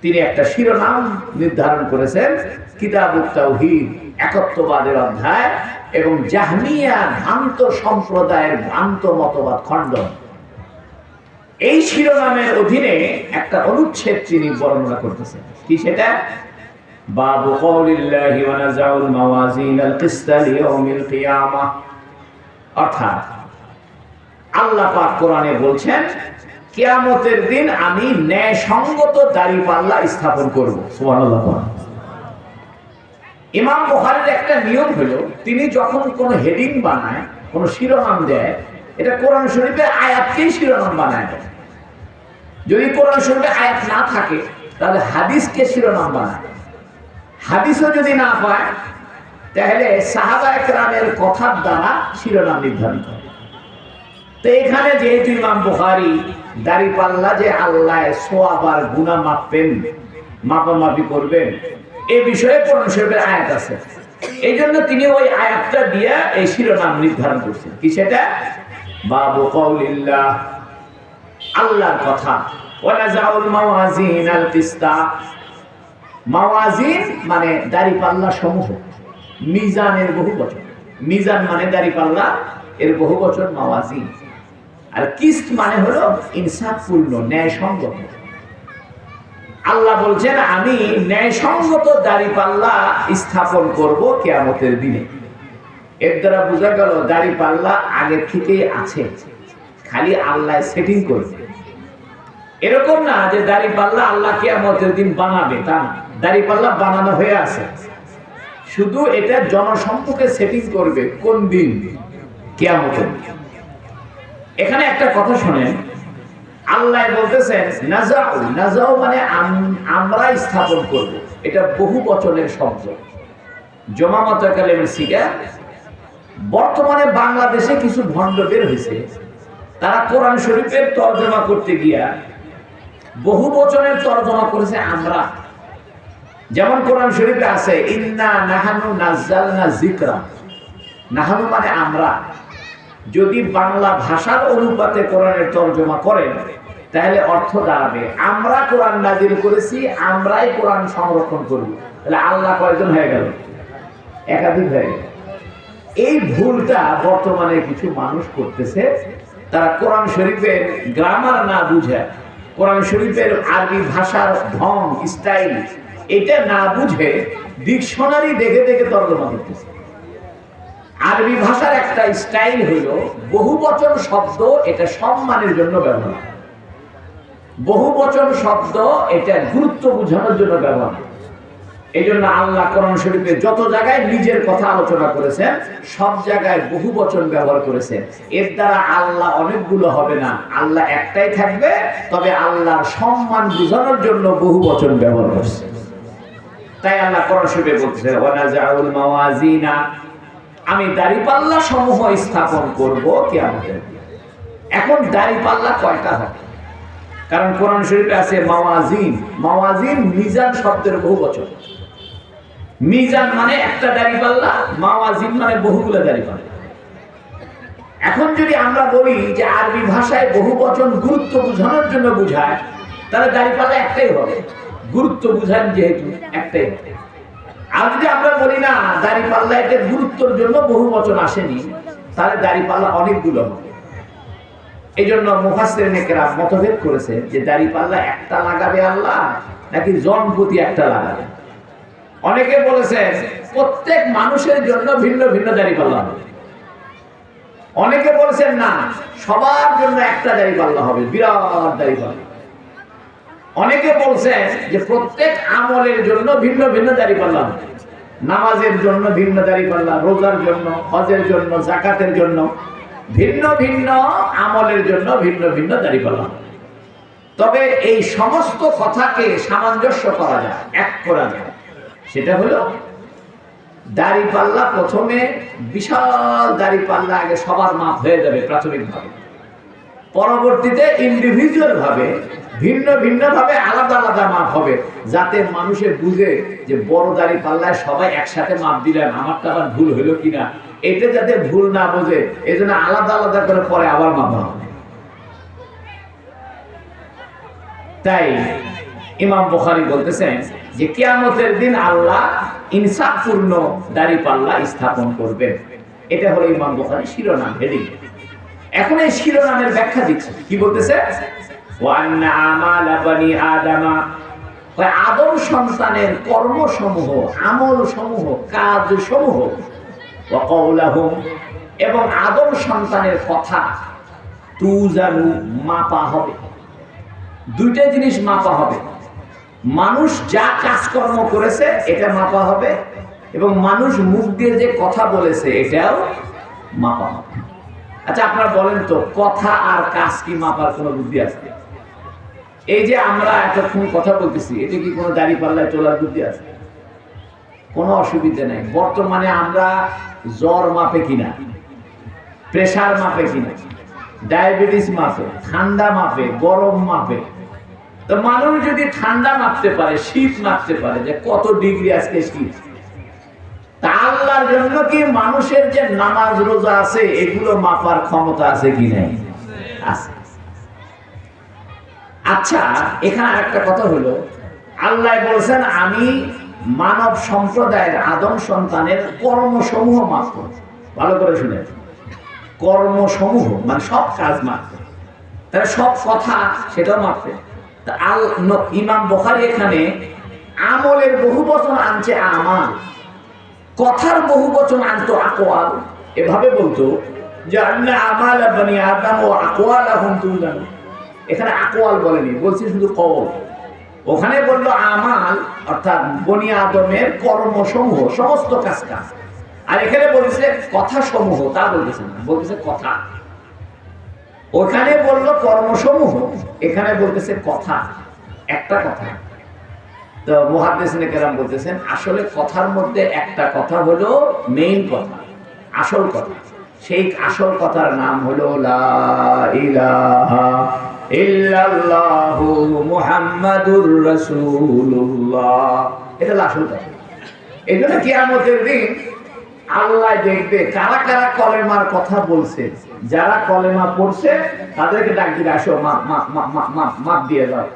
তিনি একটা শিরোনাম নির্ধারণ করেছেন, কিতাবুত তাওহীদ, একত্ববাদের অধ্যায়, এবং জাহমিয়া ভ্রান্ত সম্প্রদায়ের ভ্রান্ত মতবাদ খণ্ডন। এই শিরোনামের অধীনে একটা অনুচ্ছেদ তিনি বর্ণনা করতেছেন। কি সেটা? বাবু কওলিল্লাহি ওয়া নাযাউল মাওয়াজিনাল কিসতা লিয়াউমিল কিয়ামাহ। অর্থাৎ আল্লাহ পাক কোরআনে বলছেন কিয়ামতের দিন আমি ন্যায়সঙ্গত দাঁড়িপাল্লা স্থাপন করব। সুবহানাল্লাহ। ইমাম বুখারীর একটা নিয়ম হলো, তিনি যখন কোনো হেডিং বানায়, কোনো শিরোনাম দেয়, এটা কোরআন শরীফের আয়াতকেই শিরোনাম বানায় দেয়। যদি কোরআন শরীফে আয়াত না থাকে তাহলে হাদিসকে শিরোনাম বানায়। হাদিসও যদি না পায় তাহলে সাহাবায়ে কেরামের কথার দ্বারা শিরোনাম নির্ধারণ করে। তো এখানে যেহেতু ইমাম বুখারী দাড়িপাল্লা যে আল্লাহ সওয়াব আর গুনাহ মাপবেন, মাপামাপি করবেন, এই বিষয়ে কোরআন শরীফের আয়াত আছে। এই জন্য তিনি ওই আয়াতটা দিয়ে এই শিরোনাম নির্ধারণ করছেন। কি সেটা? বাবু কওলিল্লাহ, আল্লাহর কথা, ওয়া নাযাউল মাওয়াজিনাল কিসতা। মাওয়াজিন মানে দাড়িপাল্লা সমূহ, মিজানের বহুবচন। মিজান মানে দাড়িপাল্লা, এর বহুবচন মাওয়াজিন। আর কিস্ত মানে হলো ইনসাফপূর্ণ, ন্যায়সঙ্গত। আল্লাহ বলছেন আমি ন্যায়সঙ্গত দাড়িপাল্লা স্থাপন করব কিয়ামতের দিনে। এর দ্বারা বোঝা গেল দাড়িপাল্লা আগে থেকেই আছে, খালি আল্লাহ সেটিং করবে। এরকম না যে দাড়িপাল্লা আল্লাহ কিয়ামতের দিন বানাবে, তা না। দাড়িপাল্লা বানানো হয়ে আছে, শুধু এটা জনসম্মুখে সেটিং করবে কোন দিন? কিয়ামতের দিন। এখানে একটা কথা শুনেন, আল্লাহ বলতেছেন নাযাউ। নাযাউ মানে আমরা স্থাপন করব। এটা বহু বচনের শব্দ, জমামত কালেমের সিগা। বর্তমানে বাংলাদেশে কিছু ভণ্ড বের হয়েছে, তারা কোরআন শরীফের তরজমা করতে গিয়া বহু বচনের তরজমা করেছে আমরা। যেমন কোরআন শরীফে আছে ইন্না নাহানু নাযালনা যিকরা। নাহানু মানে আমরা। যদি বাংলা ভাষার অনুপাতে কোরআনের তরজমা করেন তাহলে অর্থ দাঁড়াবে আমরা কোরআন নাজিল করেছি, আমরাই কোরআন সংরক্ষণ করব। তাহলে আল্লাহ কয়জন হয়ে গেল? একাধিক হয়ে গেল। এই ভুলটা বর্তমানে কিছু মানুষ করতেছে। তারা কোরআন শরীফের গ্রামার না বুঝে, কোরআন শরীফের আরবি ভাষার ঢং, স্টাইল এটা না বুঝে ডিকশনারি দেখে দেখে তর্জমা করতেছে। আরবি ভাষার একটা স্টাইল হলো বহুবচন শব্দ এটা সম্মানের জন্য ব্যবহার, বহুবচন শব্দ এটা গুরুত্ব বোঝানোর জন্য ব্যবহার। এই জন্য আল্লাহ কোরআন শরীফে যত জায়গায় নিজের কথা আলোচনা করেছেন সব জায়গায় বহুবচন ব্যবহার করেছেন। এর দ্বারা আল্লাহ অনেকগুলো হবে না, আল্লাহ একটাই থাকবে, তবে আল্লাহর সম্মান বোঝানোর জন্য বহুবচন ব্যবহার করছে। তাই আল্লাহ কোরআন শরীফে বলছে ওয়া নাযাউল মাওয়াজিনা, আমি দাড়িপাল্লা সমূহ স্থাপন করব কিয়ামতের দিন। এখন দাড়িপাল্লা কয়টা হবে? কারণ কোরআন শরীফে আছে মাওয়াজিন। মাওয়াজিন মিজান শব্দের বহুবচন। মিজান মানে একটা দাড়িপাল্লা, মাওয়াজিন মানে বহুগুলো দাড়িপাল্লা। এখন যদি আমরা বলি যে আরবি ভাষায় বহুবচন গুরুত্ব বোঝানোর জন্য বোঝায়, তাহলে দাড়িপাল্লা একটাই হবে, গুরুত্ব বুঝান যেহেতু একটাই হবে। আর যদি আমরা বলি না দাড়িপাল্লা এটা গুরুত্বের জন্য বহুবচন আসেনি, তাহলে দাড়িপাল্লা অনেকগুলো হবে। এই জন্য মুফাসসিরিনে কেরাম মতভেদ করেছে যে দাড়িপাল্লা একটা লাগাবে আল্লাহ নাকি জনপ্রতি একটা লাগাবে। অনেকে বলেছে প্রত্যেক মানুষের জন্য ভিন্ন ভিন্ন দাড়িপাল্লা হবে। অনেকে বলেছেন না সবার জন্য একটা দাড়িপাল্লা হবে, বিরাট দাড়িপাল্লা। অনেকে বলছেন যে প্রত্যেক আমলের জন্য ভিন্ন ভিন্ন দাড়িপাল্লা হবে। নামাজের জন্য ভিন্ন দাড়িপাল্লা, রোজার জন্য, হজের জন্য, যাকাতের জন্য, ভিন্ন ভিন্ন আমলের জন্য ভিন্ন ভিন্ন দাড়িপাল্লা। তবে এই সমস্ত কথাকে সামঞ্জস্য করা যায়, এক করা যায়। সেটা হলো দাড়িপাল্লা প্রথমে বিশাল দাড়িপাল্লা আগে সবার মাপ হয়ে যাবে প্রাথমিকভাবে, পরবর্তীতে ইন্ডিভিজুয়াল ভাবে ভিন্ন ভিন্ন ভাবে আলাদা আলাদা মাপ হবে, যাতে মানুষের বুঝে যে বড় দাড়িপাল্লায় সবাই একসাথে মাপ দিলেন, আমারটা আবার ভুল হলো কিনা, এটা যাতে ভুল না বোঝে এই জন্য আলাদা আলাদা করে পরে আবার মাপা হবে। তাই ইমাম বুখারী বলতেছেন যে কিয়ামতের দিন আল্লাহ ইনসাফপূর্ণ দাড়িপাল্লা স্থাপন করবেন। এটা হলো ইমাম বুখারীর শিরোনাম, হেডিং। এখন এই শিরোনামের ব্যাখ্যা দিচ্ছে। কি বলতেছে? ওয়া আন্না আমালা বানি আদামা, আদম সন্তানের কর্মসমূহ, আমলসমূহ, কাজসমূহ, ওয়া কওলাহুম, এবং আদম সন্তানের কথা, তুজানু, মাপা হবে। দুইটা জিনিস মাপা হবে। মানুষ যা কাজকর্ম করেছে এটা মাপা হবে, এবং মানুষ মুখ দিয়ে যে কথা বলেছে এটাও মাপা হবে। আচ্ছা আপনারা বলেন তো, কথা আর কাজ কি মাপার কোনো বুদ্ধি আছে? এই যে আমরা এতক্ষণ কথা বলতেছি, এটা কি কোনো দাড়ি পাল্লায় তোলার বুদ্ধি আছে? কোনো অসুবিধা নেই। বর্তমানে আমরা জ্বর মাপে কিনা, প্রেসার মাপে কিনা, ডায়াবেটিস মাপে, ঠান্ডা মাপে, গরম মাপে। তো মানুষ যদি ঠান্ডা মাপতে পারে, শীত মাপতে পারে, যে কত ডিগ্রি আজকে শীত, তা আল্লাহর জন্য কি মানুষের যে নামাজ রোজা আছে এগুলো মাপার ক্ষমতা আছে কি নাই? আছে। আচ্ছা এখানে একটা কথা হলো, আল্লাহ বলছেন আমি মানব সম্প্রদায়ের আদম সন্তানের কর্মসমূহ মাপব। ভালো করে শুনে, কর্মসমূহ মানে সব কাজ মাপবে, তাহলে সব কথা সেটাও মাপবে। ইমাম বুখারী এখানে আমলের বহু বচন আনছে আমাল, কথার বহু বচন আনতো আকওয়াল। এভাবে বলতো যে আন্না আমালা বানি আদম ওয়া আকওয়ালাহুম তুজানু। এখানে আকওয়াল বলেনি, বলছে শুধু কওল। ওখানে বললো আমাল, অর্থাৎ বনি আদমের কর্মসমূহ, সমস্ত কাজ। আর এখানে বলছে কথা সমূহ, তা বলতেছে না, বলতেছে কথা। ওখানে বললো কর্মসমূহ, এখানে বলতেছে কথা, একটা কথা। তো মুহাদ্দিসিনে কেরাম বলতেছেন আসলে কথার মধ্যে একটা কথা হলো মেইন কথা, আসল কথা। সেই আসল কথার নাম হলো লা ইলাহা ইল্লাল্লাহু মুহাম্মাদুর রাসূলুল্লাহ। এটা আসল কথা। এই জন্য কিয়ামতের দিন আল্লাহ দেখবে কারা কারা কলেমার কথা বলছে। যারা কলেমা পড়ছে তাদেরকে ডাক দিবে, আসো মাপ দিয়ে দাও,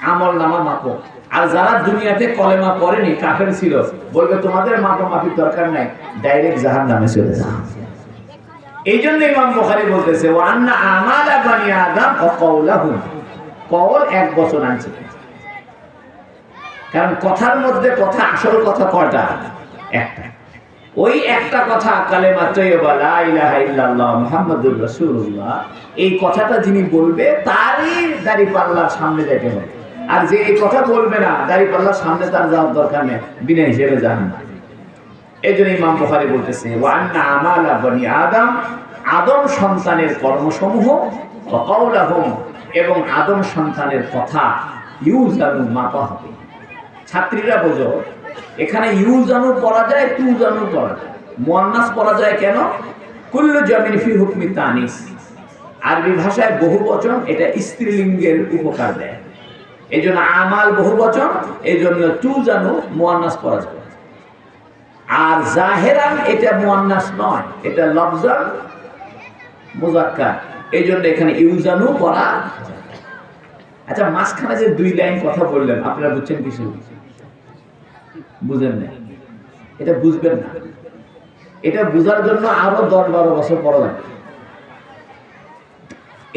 আমল নামা মাপো। আর যারা দুনিয়াতে কলেমা পড়েনি, কাফের ছিল, বলবে তোমাদের মাপামাপির দরকার নাই, ডাইরেক্ট জাহান্নামে চলে যাও। এই জন্য ইমাম বুখারী বলতেছে ওয়া আন্না আমালা বানি আদম ওয়া কওলাহুম, কওল এক বচন আনছে, কারণ কথার মধ্যে কথা, আসল কথা কয়টা? একটা। ওই একটা কথা কালেমা তাইয়্যিবা লা ইলাহা ইল্লাল্লাহ মুহাম্মাদুর রাসূলুল্লাহ, এই কথাটা যিনি বলবে তারই দাড়িপাল্লার সামনে যেতে হবে। আর যে এই কথা বলবে না, দাড়িপাল্লার সামনে তার যাওয়ার দরকার নেই, বিনা হিসেবে জাহান্নাম। এই জন্য ইমাম বুখারী বলতেছে ওয়া আন্না আমালা বানি আদম, আদম সন্তানের কর্মসমূহ, ওয়া কওলাহুম, এবং আদম সন্তানের কথা, ইউজানু, মাপা হবে। ছাত্রীরা বোঝো, এখানে ইউজানু পড়া যায়, তুজানু পড়া যায়, মুয়ান্নাস পড়া যায় কেন? কুল্লু জামিন ফি হুকমি তানিস। আরবি ভাষায় বহুবচন, এটা স্ত্রীলিঙ্গের উপকার দেয়। এই জন্য আমাল বহুবচন, এই জন্য তুজানু মুয়ান্নাস পড়া যায়। আর জাহেরান এটা মুয়ান্নাস নয়, এটা লফজান মুযাক্কার, এই জন্য এখানে ইউজানু পড়া। আচ্ছা মাঝখানে যে দুই লাইন কথা বললেন, আপনারা বুঝছেন কিছু? বুঝেন না? এটা বুঝবেন না। এটা বুঝার জন্য আরো 10-12 বছর পড়া লাগবে।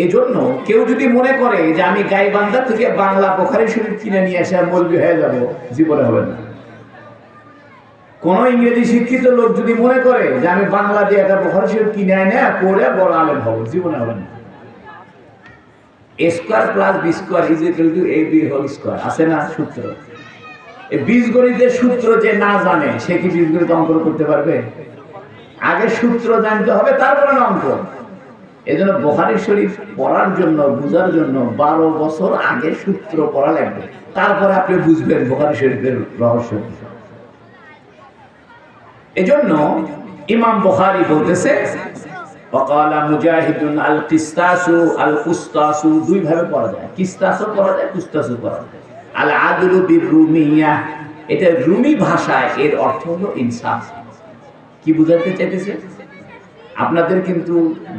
এজন্য কেউ যদি মনে করে যে আমি গাইবান্ধা থেকে বাংলা বুখারী শরীফ কিনে নিয়ে এসে মৌলবি হয়ে যাব, জীবনে হবে না। কোন ইংরেজি শিক্ষিত লোক যদি মনে করে যে আমি বাংলা দিয়ে একটা বুখারী শরীফ কিনে এনে পড়ে বড় আলেম হব, জীবনে হবে না। a square plus b square is equal to ab whole square, আছে না সূত্র? এই বীজগণিতের সূত্র যে না জানে, সে কি বীজগণিত অঙ্ক করতে পারবে? আগে সূত্র জানতে হবে, তারপরে অঙ্ক। এজন্য বুখারী শরীফ পড়ার জন্য, বুঝার জন্য 12 বছর আগে সূত্র পড়া লাগবে, তারপরে আপনি বুঝবেন বুখারী শরীফের রহস্য। এজন্য ইমাম বুখারী বলতেছে ওয়াকালা মুজাহিদুন আল কিসতাসু আল কুসতাসু, দুই ভাবে পড়া যায়, কিসতাসও পড়া যায়, কুসতাসও পড়া যায়। আল আদলু বির রুমিয়া, এটা রুমি ভাষায় এর অর্থ হলো ইনসাফ। কি বুঝাতে চাইতেছে? আপনাদের কিন্তু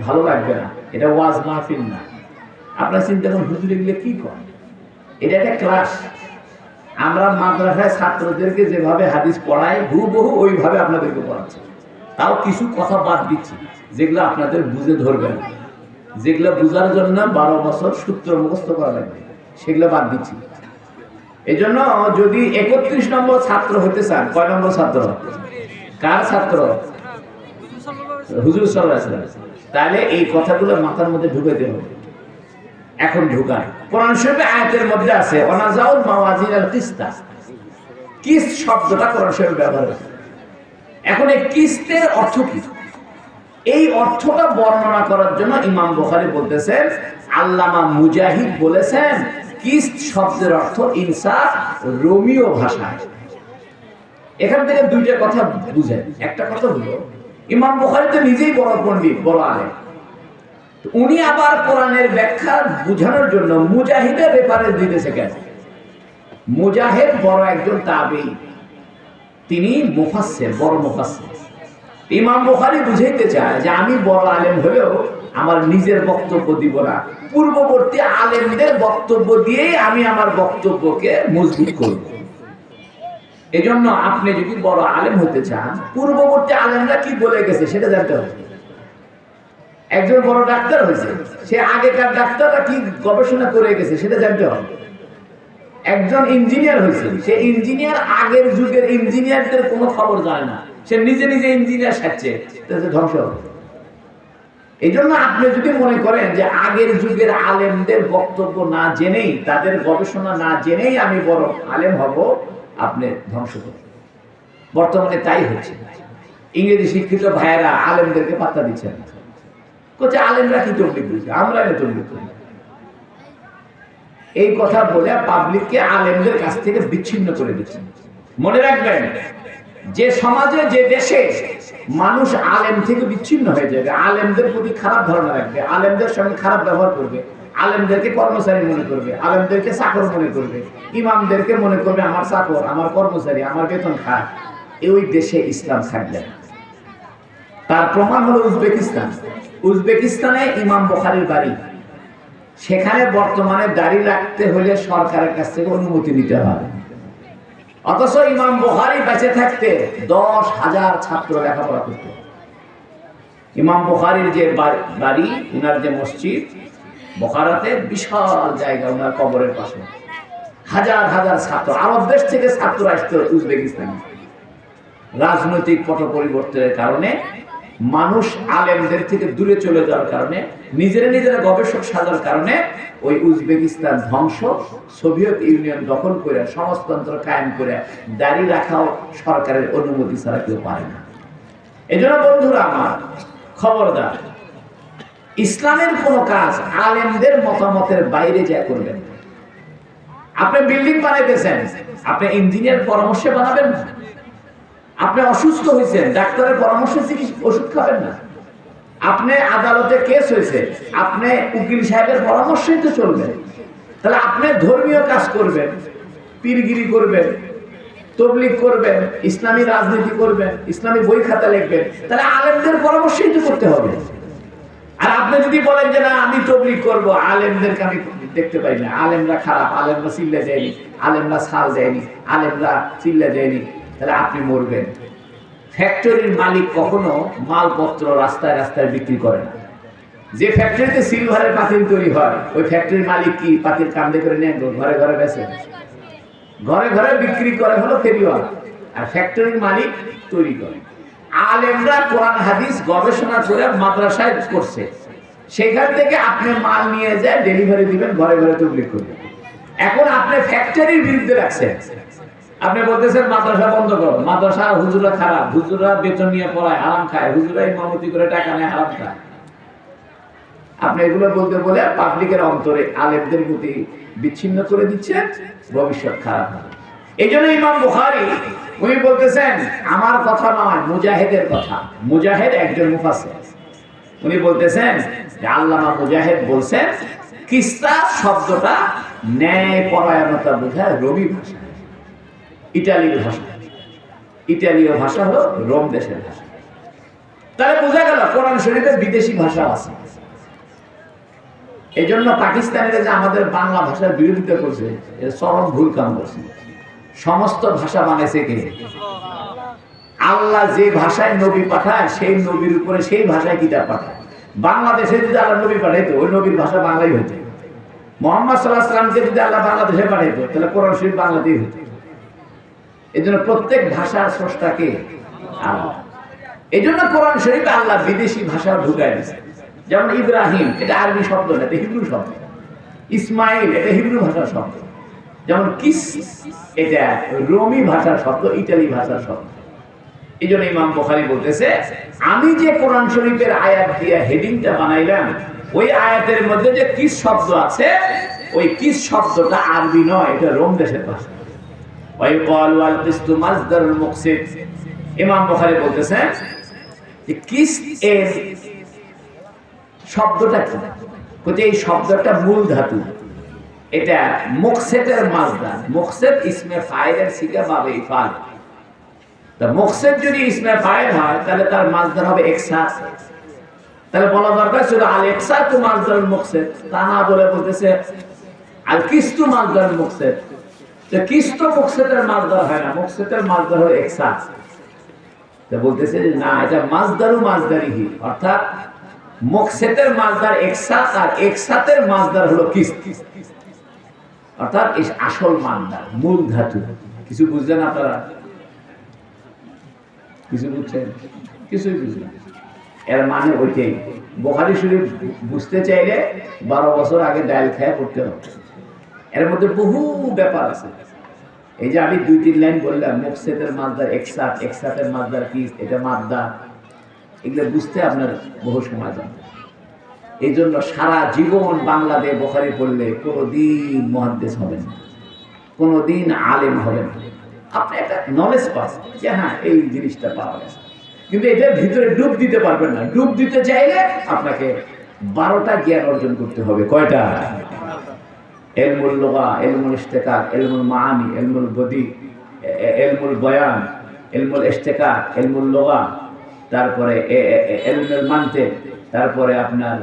ভালো লাগবে না, এটা ওয়াজ মাহফিল না। আপনারা চিন্তা করুন হুজুর এগুলো কি করে? এটা একটা ক্লাস। আমরা মাদ্রাসায় ছাত্রদেরকে যেভাবে হাদিস পড়াই হুবহু ওইভাবে আপনাদেরকে পড়াচ্ছি। তাও কিছু কথা বাদ দিচ্ছি যেগুলো আপনাদের বুঝে ধরবে না। যেগুলো বোঝার জন্য 12 বছর সূত্র মুখস্থ করা লাগবে, সেগুলো বাদ দিচ্ছি। এই জন্য যদি 31 নম্বর ছাত্র হতে চান, কয় নম্বর ছাত্র? কার ছাত্র? হুজুর সাল্লাল্লাহু আলাইহি ওয়াসাল্লাম। তাহলে এই কথাগুলো মাথার মধ্যে ঢুকাইতে হবে। এখন ঢুকান। কোরআন শরীফে আয়াতের মধ্যে আছে ওয়ানাজাউল মাওয়াজিনাল কিসতা। কিস শব্দটা কোরআন শরীফে ব্যবহার হয়েছে। এখন এই কিস্তের অর্থ কি? এই অর্থটা বর্ণনা করার জন্য ইমাম বুখারী বলতেছেন, আল্লামা মুজাহিদ বলেছেন কিস্ত শব্দের অর্থ ইনসাফ রোমীয় ভাষায়। এখান থেকে দুইটা কথা বুঝেন। একটা কথা হলো ইমাম বুখারী তো নিজেই বড় পণ্ডিত, বড় আলেম, উনি আবার কোরআনের ব্যাখ্যা বোঝানোর জন্য মুজাহিদের রেফারেন্স দিতেছে কেন? মুজাহিদ বড় একজন তাবেঈ, তিনি মুফাসসির, বড় মুফাসসির। ইমাম বুখারী বুঝাইতে চায় যে আমি বড় আলেম হলেও আমার নিজের বক্তব্য দিব না, পূর্ববর্তী আলেমদের বক্তব্য দিয়েই আমি আমার বক্তব্যকে মজবুত করব। এজন্য আপনি যদি বড় আলেম হতে চান, পূর্ববর্তী আলেমরা কি বলে গেছে সেটা জানতে হবে। একজন বড় ডাক্তার হয়েছে, সে আগেকার ডাক্তাররা কি গবেষণা করে গেছে সেটা জানতে হবে। একজন ইঞ্জিনিয়ার হয়েছে, সে ইঞ্জিনিয়ার আগের যুগের ইঞ্জিনিয়ারদের কোনো খবর জানে না, সে নিজে নিজে ইঞ্জিনিয়ার সাজছে, তাহলে ধ্বংস হবে। এই জন্য আপনি যদি মনে করেন যে আগের যুগের আলেমদের বক্তব্য না জেনেই, তাদের গবেষণা না জেনেই আমি বড় আলেম হব, আপনি ধ্বংস করবেন। বর্তমানে তাই হচ্ছে। ইংরেজি শিক্ষিত ভাইয়েরা আলেমদেরকে পাত্তা দিচ্ছেন না, কোথায় আলেমরা কি তবলিগ করেছে, আমরা না তবলিগ করি। এই কথা বলে পাবলিককে আলেমদের কাছ থেকে বিচ্ছিন্ন করে দিচ্ছেন। মনে রাখবেন, যে সমাজে, যে দেশে মানুষ আলেম থেকে বিচ্ছিন্ন হয়ে যাবে, আলেমদের প্রতি খারাপ ধারণা রাখবে, আলেমদের সঙ্গে খারাপ ব্যবহার করবে, আলেমদেরকে কর্মচারী মনে করবে, আলেমদেরকে চাকর মনে করবে, ইমামদেরকে মনে করবে আমার চাকর, আমার কর্মচারী, আমার বেতন খায়, ওই দেশে ইসলাম থাকবে না। তার প্রমাণ হলো উজবেকিস্তান। উজবেকিস্তানে ইমাম বুখারীর বাড়ি, সেখানে বর্তমানে দাড়ি রাখতে হলে সরকারের কাছ থেকে অনুমতি নিতে হয়। অথচ ইমাম বুখারী বেঁচে থাকতে 10,000 ছাত্র লেখাপড়া করত। ইমাম বুখারীর যে বাড়ি, উনার যে মসজিদ, বুখারাতে বিশাল জায়গা, উনার কবরের পাশে হাজার হাজার ছাত্র, আরব দেশ থেকে ছাত্র আসতো উজবেকিস্তানে। রাজনৈতিক পট পরিবর্তনের কারণে, মানুষ আলেমদের থেকে দূরে চলে যাওয়ার কারণে, নিজেরা গবেষক সাজার কারণে ওই উজবেকিস্তান ধ্বংস, সোভিয়েত ইউনিয়ন দখল করে, সমাজতন্ত্র কায়েম করে, দাড়ি রাখাও সরকারের অনুমতি ছাড়া কেউ পারে না। এজন্য বন্ধুরা আমার, খবরদার, ইসলামের কোন কাজ আলেমদের মতামতের বাইরে যা করবেন। আপনি বিল্ডিং বানাইতেছেন, আপনি ইঞ্জিনিয়ার পরামর্শে বানাবেন না। আপনি অসুস্থ হয়েছেন, ডাক্তারের পরামর্শে ওষুধ খাবেন না। আপনি আদালতে কেস হয়েছে, আপনি উকিল সাহেবের পরামর্শই তো চলবেন। তাহলে আপনি ধর্মীয় কাজ করবেন, পীরগিরি করবেন, তবলিগ করবেন, ইসলামী রাজনীতি করবেন, ইসলামী বই খাতা লিখবেন, তাহলে আলেমদের পরামর্শই তো করতে হবে। আর আপনি যদি বলেন যে না আমি তবলিগ করব, আলেমদেরকে আমি দেখতে পাই না, আলেমরা খারাপ, আলেমরা চিল্লা দেয়নি, আলেমরা ছাল দেয়নি, আলেমরা চিল্লা দেয়নি, তাহলে আপনি মরবেন। ফ্যাক্টরির মালিক কখনো মালপত্র রাস্তায় রাস্তায় বিক্রি করে না। যে ফ্যাক্টরিতে সিলভারের পাতিল তৈরি হয়, ওই ফ্যাক্টরির মালিক কি পাতিল কান্দে করে নেন, ঘরে ঘরে বেচে, ঘরে ঘরে বিক্রি করে হলো ফেরিওয়ালা, আর ফ্যাক্টরির মালিক তৈরি করে। আলেমরা কোরআন হাদিস গবেষণা করে মাদ্রাসায় করছে, সেখান থেকে আপনি মাল নিয়ে যায় ডেলিভারি দিবেন, ঘরে ঘরে তবলিগ করবেন। এখন আপনি ফ্যাক্টরির বিরুদ্ধে রাখছেন, আপনি বলতেছেন মাদ্রাসা বন্ধ করো, মাদ্রাসা হুজুরা খারাপ, হুজুরা বেতন নিয়ে পড়ায়, হারাম খায়, হুজুরা ইমামতি করে টাকা নেয়, হারাম খায়। আপনি এগুলো বলতে বলে পাবলিকের অন্তরে আলেমদের প্রতি বিচ্ছিন্ন করে দিচ্ছেন, ভবিষ্যৎ খারাপ হবে। এই জন্য ইমাম বুখারী উনি বলতেছেন, আমার কথা নয়, মুজাহিদের কথা। মুজাহিদ একজন মুফাসসির। উনি বলতেছেন যে আল্লামা মুজাহিদ বলছেন কিসা শব্দটা ন্যায় পরায়ণতা বোঝায় রোমি ভাষা, ইতালীয় ভাষা। ইতালীয় ভাষা হলো রোম দেশের ভাষা। তাহলে বোঝা গেল কোরআন শরীফে বিদেশি ভাষা আছে। এই জন্য পাকিস্তানিরা যে আমাদের বাংলা ভাষার বিরোধিতা করছে, এটা চরম ভুল কাম করছে। সমস্ত ভাষা বানাইছে কে? আল্লাহ যে ভাষায় নবী পাঠায়, সেই নবীর উপরে সেই ভাষায় কিতাব পাঠায়। বাংলাদেশে যদি আল্লাহ নবী পাঠাইতো ওই নবীর ভাষা বাংলাই হতো। মুহাম্মদ সাল্লাল্লাহু আলাইহি ওয়াসাল্লামকে যদি আল্লাহ বাংলাদেশে পাঠাইতো তাহলে কোরআন শরীফ বাংলাতেই হতো। এই জন্য প্রত্যেক ভাষার স্রষ্টাকে আল্লাহ। এই জন্য কোরআন শরীফে আল্লাহ বিদেশি ভাষা ঢুকায় দিয়েছে। যেমন ইব্রাহিম, এটা আরবি শব্দ না, এটা হিব্রু শব্দ। ইসমাইল, এটা হিব্রু ভাষার শব্দ। যেমন কিস, এটা রোমি ভাষার শব্দ, ইতালি ভাষার শব্দ। এই জন্য ইমাম বুখারী বলতেছে, আমি যে কোরআন শরীফের আয়াত দিয়ে হেডিংটা বানাইলাম, ওই আয়াতের মধ্যে যে কিস শব্দ আছে, ওই কিস শব্দটা আরবি নয়, এটা রোম দেশের ভাষা। ওয়াইকাল ওয়াল কিস্তু মাসদারুল মুকসিদ। ইমাম বুখারী বলতেছেন যে কিস এর শব্দটা কি? বলতে এই শব্দটা মূল ধাতু, এটা মুকসেতের মাসদার। মুকসেত ইসমে ফাইলের সিগা বাবে ইফাল। তা মুকসেত যদি ইসমে ফাইল হয় তাহলে তার মাসদার হবে ইকসাস। তাহলে বলা দরকার ছিল আল ইকসাতু মাসদারুল মুকসেত, তা না বলে বলতেছে আল কিস্তু মাসদারুল মুকসেত। তো কিস্তু মুকসেতের মাসদার হয় না, মুকসেতের মাসদার হলো ইকসাস। তো বলতেছে যে না, এটা মাসদারু মাসদারিহি, অর্থাৎ মুকসেতের মাসদার ইকসাস আর ইকসাতের মাসদার হলো কিস্ত, অর্থাৎ এই আসল মাসদার, মূল ধাতু। কিছু বুঝলেন আপনারা? কিছু বুঝছেন? কিছুই বুঝলেন? এর মানে ওইটাই। বুখারী শরীফ বুঝতে চাইলে 12 বছর আগে ডায়াল খেয়ে পড়তে হবে। এর মধ্যে বহু ব্যাপার আছে। এই যে আমি 2-3 লাইন বললাম, মুকসেতের মাসদার ইকসাত, ইকসাতের মাসদার কিস্ত, এটা মাদ্দা, এগুলো বুঝতে আপনার বহু সময় যাবে। এই জন্য সারা জীবন বাংলাদেশ বুখারী পড়লে কোনোদিন মুহাদ্দিস হবেন না, কোনোদিন আলেম হবেন না। আপনি একটা নলেজ পাচ্ছেন যে হ্যাঁ এই জিনিসটা পাওয়া গেছে, কিন্তু এটার ভিতরে ডুব দিতে পারবেন না। ডুব দিতে চাইলে আপনাকে 12টা জ্ঞান অর্জন করতে হবে। কয়টা? ইলমুল লুগা, ইলমুল ইশতিকাক, ইলমুল মাআনি, ইলমুল বদি, ইলমুল বয়ান, ইলমুল ইশতিকাক, ইলমুল লুগা, তারপরে ইলমুল মানতিক, তারপরে আপনার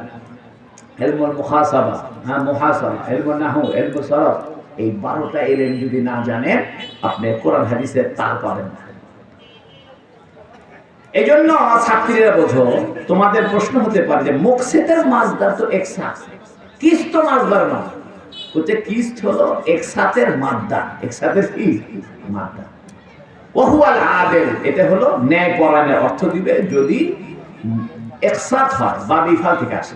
ইলমুল মুহাসাবা, মুহাসাবা, ইলমুল নাহু, ইলমুল সরফ। এই 12টা ইলম যদি না জানেন আপনি কোরআন হাদিসের তার পাবেন না। এই জন্য ছাত্রীরা বোঝো, তোমাদের প্রশ্ন হতে পারে যে মুকসেতের মাসদার তো ইকসাস, কিস্ত মাসদার না। বলতে কিস্ত হলো ইকসাতের মাদ্দা, ইকসাতের কি মাদ্দা। ওয়াহুয়াল আদিল, এটা হলো ন্যায়পরায়ণের অর্থ দিবে যদি ইকসাত হয় বা বিফাল থেকে আসে।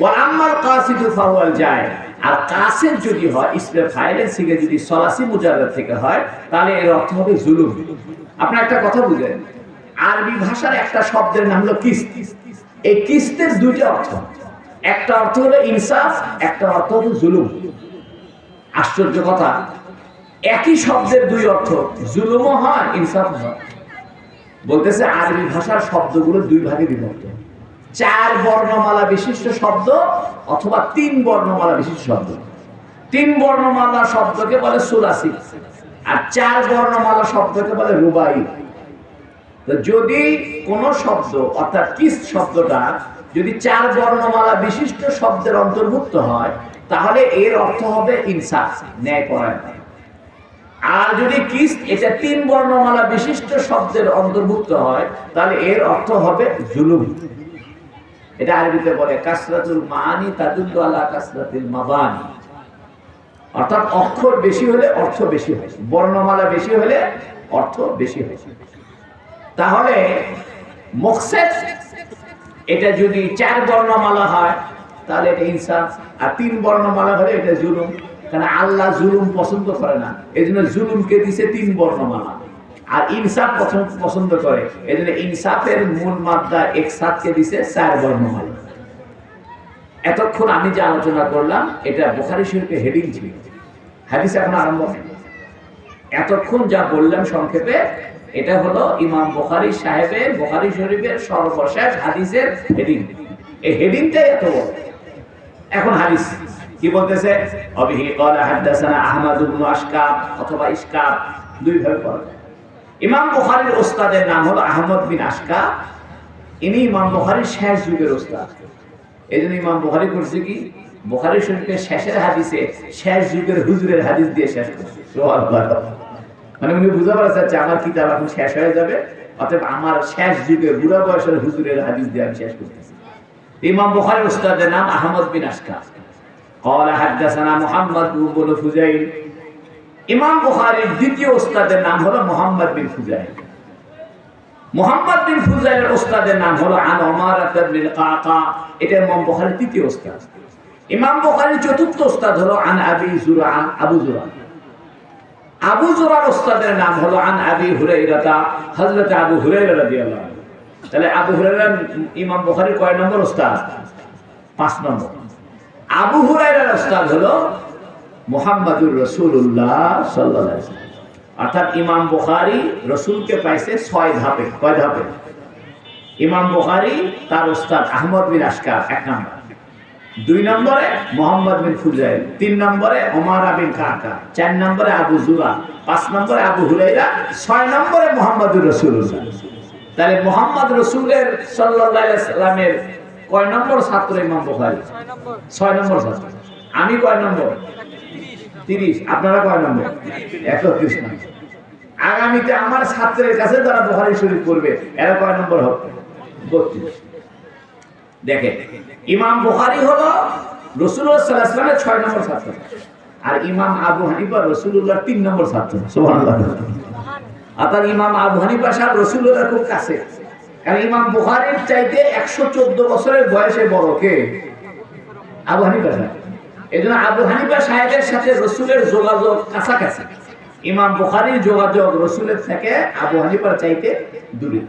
ওয়া আম্মাল কাসিদু ফাহুয়াল জায়েদ, আর কাসিদ যদি হয় ইসমে ফাইলের থেকে যদি সলাসি মুজাররাদ থেকে হয় তাহলে এর অর্থ হবে জুলুম। আপনি একটা কথা বুঝেন, আরবি ভাষার একটা শব্দের নাম হলো কিস্ত। এই কিস্তের দুইটা অর্থ, একটা অর্থ হলো ইনসাফ, একটা অর্থ হলো জুলুম। আশ্চর্য কথা, একই শব্দের দুই অর্থ, জুলুমও হয় ইনসাফও হয়। বলতেছে আরবি ভাষার শব্দগুলো দুই ভাগে বিভক্ত, 4 বর্ণমালা বিশিষ্ট শব্দ অথবা 3 বর্ণমালা বিশিষ্ট শব্দ। 3 বর্ণমালা শব্দকে বলে সুলাসি, আর 4 বর্ণমালা শব্দকে বলে রুবাই। তো যদি কোন শব্দ অর্থাৎ কিস শব্দটা যদি 4 বর্ণমালা বিশিষ্ট শব্দের অন্তর্ভুক্ত হয় তাহলে এর অর্থ হবে ইনসাফ, ন্যায়পরায়ণ। আর যদি কিস্ত এটা 3 বর্ণমালা বিশিষ্ট শব্দের অন্তর্ভুক্ত হয় তাহলে এর অর্থ হবে জুলুম। এটা আরবিতে বলে কাসরাতুল মাআনি তাদুল্লু আলা কাসরাতিল মাবানি, অর্থাৎ অক্ষর বেশি হলে অর্থ বেশি হয়, বর্ণমালা বেশি হলে অর্থ বেশি হয়। তাহলে মুকসেত এটা যদি 4 বর্ণমালা হয় তাহলে এটা ইনসাফ, আর 3 বর্ণমালা হলে এটা জুলুম। কারণ আল্লাহ জুলুম পছন্দ করে না, এই জন্য জুলুমকে দিছে 3 বর্ণমালা, আর ইনসাফ পছন্দ করে, এই জন্য ইনসাফের মূল মাত্রা ইকসাতকে দিছে 4 বর্ণমালা। এতক্ষণ আমি যে আলোচনা করলাম এটা বুখারী শরীফে হেডিং ছিল, হাদিস এখন আরম্ভ হয়। এতক্ষণ যা বললাম সংক্ষেপে এটা হলো ইমাম বুখারী সাহেবের বুখারী শরীফের সর্বশেষ হাদিসের হেডিং। এই হেডিংটাই এত বড়। এখন হাদিস কি বলতেছে? অবিহি ক্বালা হাদাসানা আহমদ ইবনে আশকাব অথবা ইশকাব, দুই ভাবে পড়া যায়। ইমাম বুখারীর ওস্তাদের নাম হলো আহমদ বিন আশকাব। ইনি ইমাম বুখারীর শেষ যুগের ওস্তাদ। এইজন্য ইমাম বুখারী করছে কি, বুখারী শরীফের শেষের হাদিসে শেষ যুগের হুজুরের হাদিস দিয়ে শেষ করছে। সুবহানাল্লাহ। মানে উনি বুঝা পারছে আমার কিতাব এখন শেষ হয়ে যাবে, অতএব আমার শেষ যুগের বুড়া বয়সের হুজুরের হাদিস দিয়ে আমি শেষ করতেছি। ইমাম বুখারীর উস্তাদের নাম আহমদ বিন আশকার। قال حدثنا محمد بن فضيل। ইমাম বুখারীর দ্বিতীয় উস্তাদের নাম হলো মুহাম্মদ বিন ফুজাইল। মুহাম্মদ বিন ফুজাইলের উস্তাদের নাম হলো আন উমারা বিন কাকা। এটা ইমাম বুখারীর তৃতীয় উস্তাদ। ইমাম বুখারীর চতুর্থ উস্তাদ হলো আন আবি জুরা, আবু জুরা। আবু জুরার উস্তাদের নাম হলো আন আবি হুরায়রা, হযরত আবু হুরায়রা রাদিয়াল্লাহু আনহু। তাহলে আবু হুরায়রা ইমাম বুখারীর কয় নম্বর উস্তাদ? 5 নম্বর। আবু হুরায়রার উস্তাদ হলো মুহাম্মাদুর রাসূলুল্লাহ সাল্লাল্লাহু আলাইহি ওয়াসাল্লাম। অর্থাৎ ইমাম বুখারী রাসূলকে পাইছে 6 ধাপে। কয় ধাপে? ইমাম বুখারী তার উস্তাদ আহমদ বিন আশকার 1 নম্বর, 2 নম্বরে মুহাম্মদ বিন ফুজাইল, 3 নম্বরে উমারা বিন কাকা, 4 নম্বরে আবু জুরা, 5 নম্বরে আবু হুরায়রা, 6 নম্বরে মুহাম্মাদুর রাসূলুল্লাহ। তাহলে মুহাম্মদ রাসূলের সাল্লাল্লাহু আলাইহি ওয়াসাল্লামের কয় নম্বর ছাত্র ইমাম বুখারী? 6 নম্বর ছাত্র। আমি কয় নম্বর? 30। আপনারা কয় নম্বর? 31 নম্বর। আগামীতে আমার ছাত্রের কাছে যারা বুখারী শরীফ পড়বে এরা কয় নম্বর হবে? 32। দেখেন, ইমাম বুখারী হলো রাসূলুল্লাহ সাল্লাল্লাহু আলাইহি ওয়াসাল্লামের 6 নম্বর ছাত্র, আর ইমাম আবু হানিফা রাসূলুল্লাহর 3 নম্বর ছাত্র। সুবহানাল্লাহ। অর্থাৎ ইমাম আবু হানিফা সাহেব রাসূলুল্লাহর খুব কাছে। কারণ ইমাম বুখারীর চাইতে 114 বছরের বয়সে বড় কে? আবু হানিফা সাহেব। এজন্য আবু হানিফা সাহেবের সাথে রাসূলের যোগাযোগ কাছাকাছি। ইমাম বুখারীর যোগাযোগ রাসূলের থেকে আবু হানিফার চাইতে দূরে।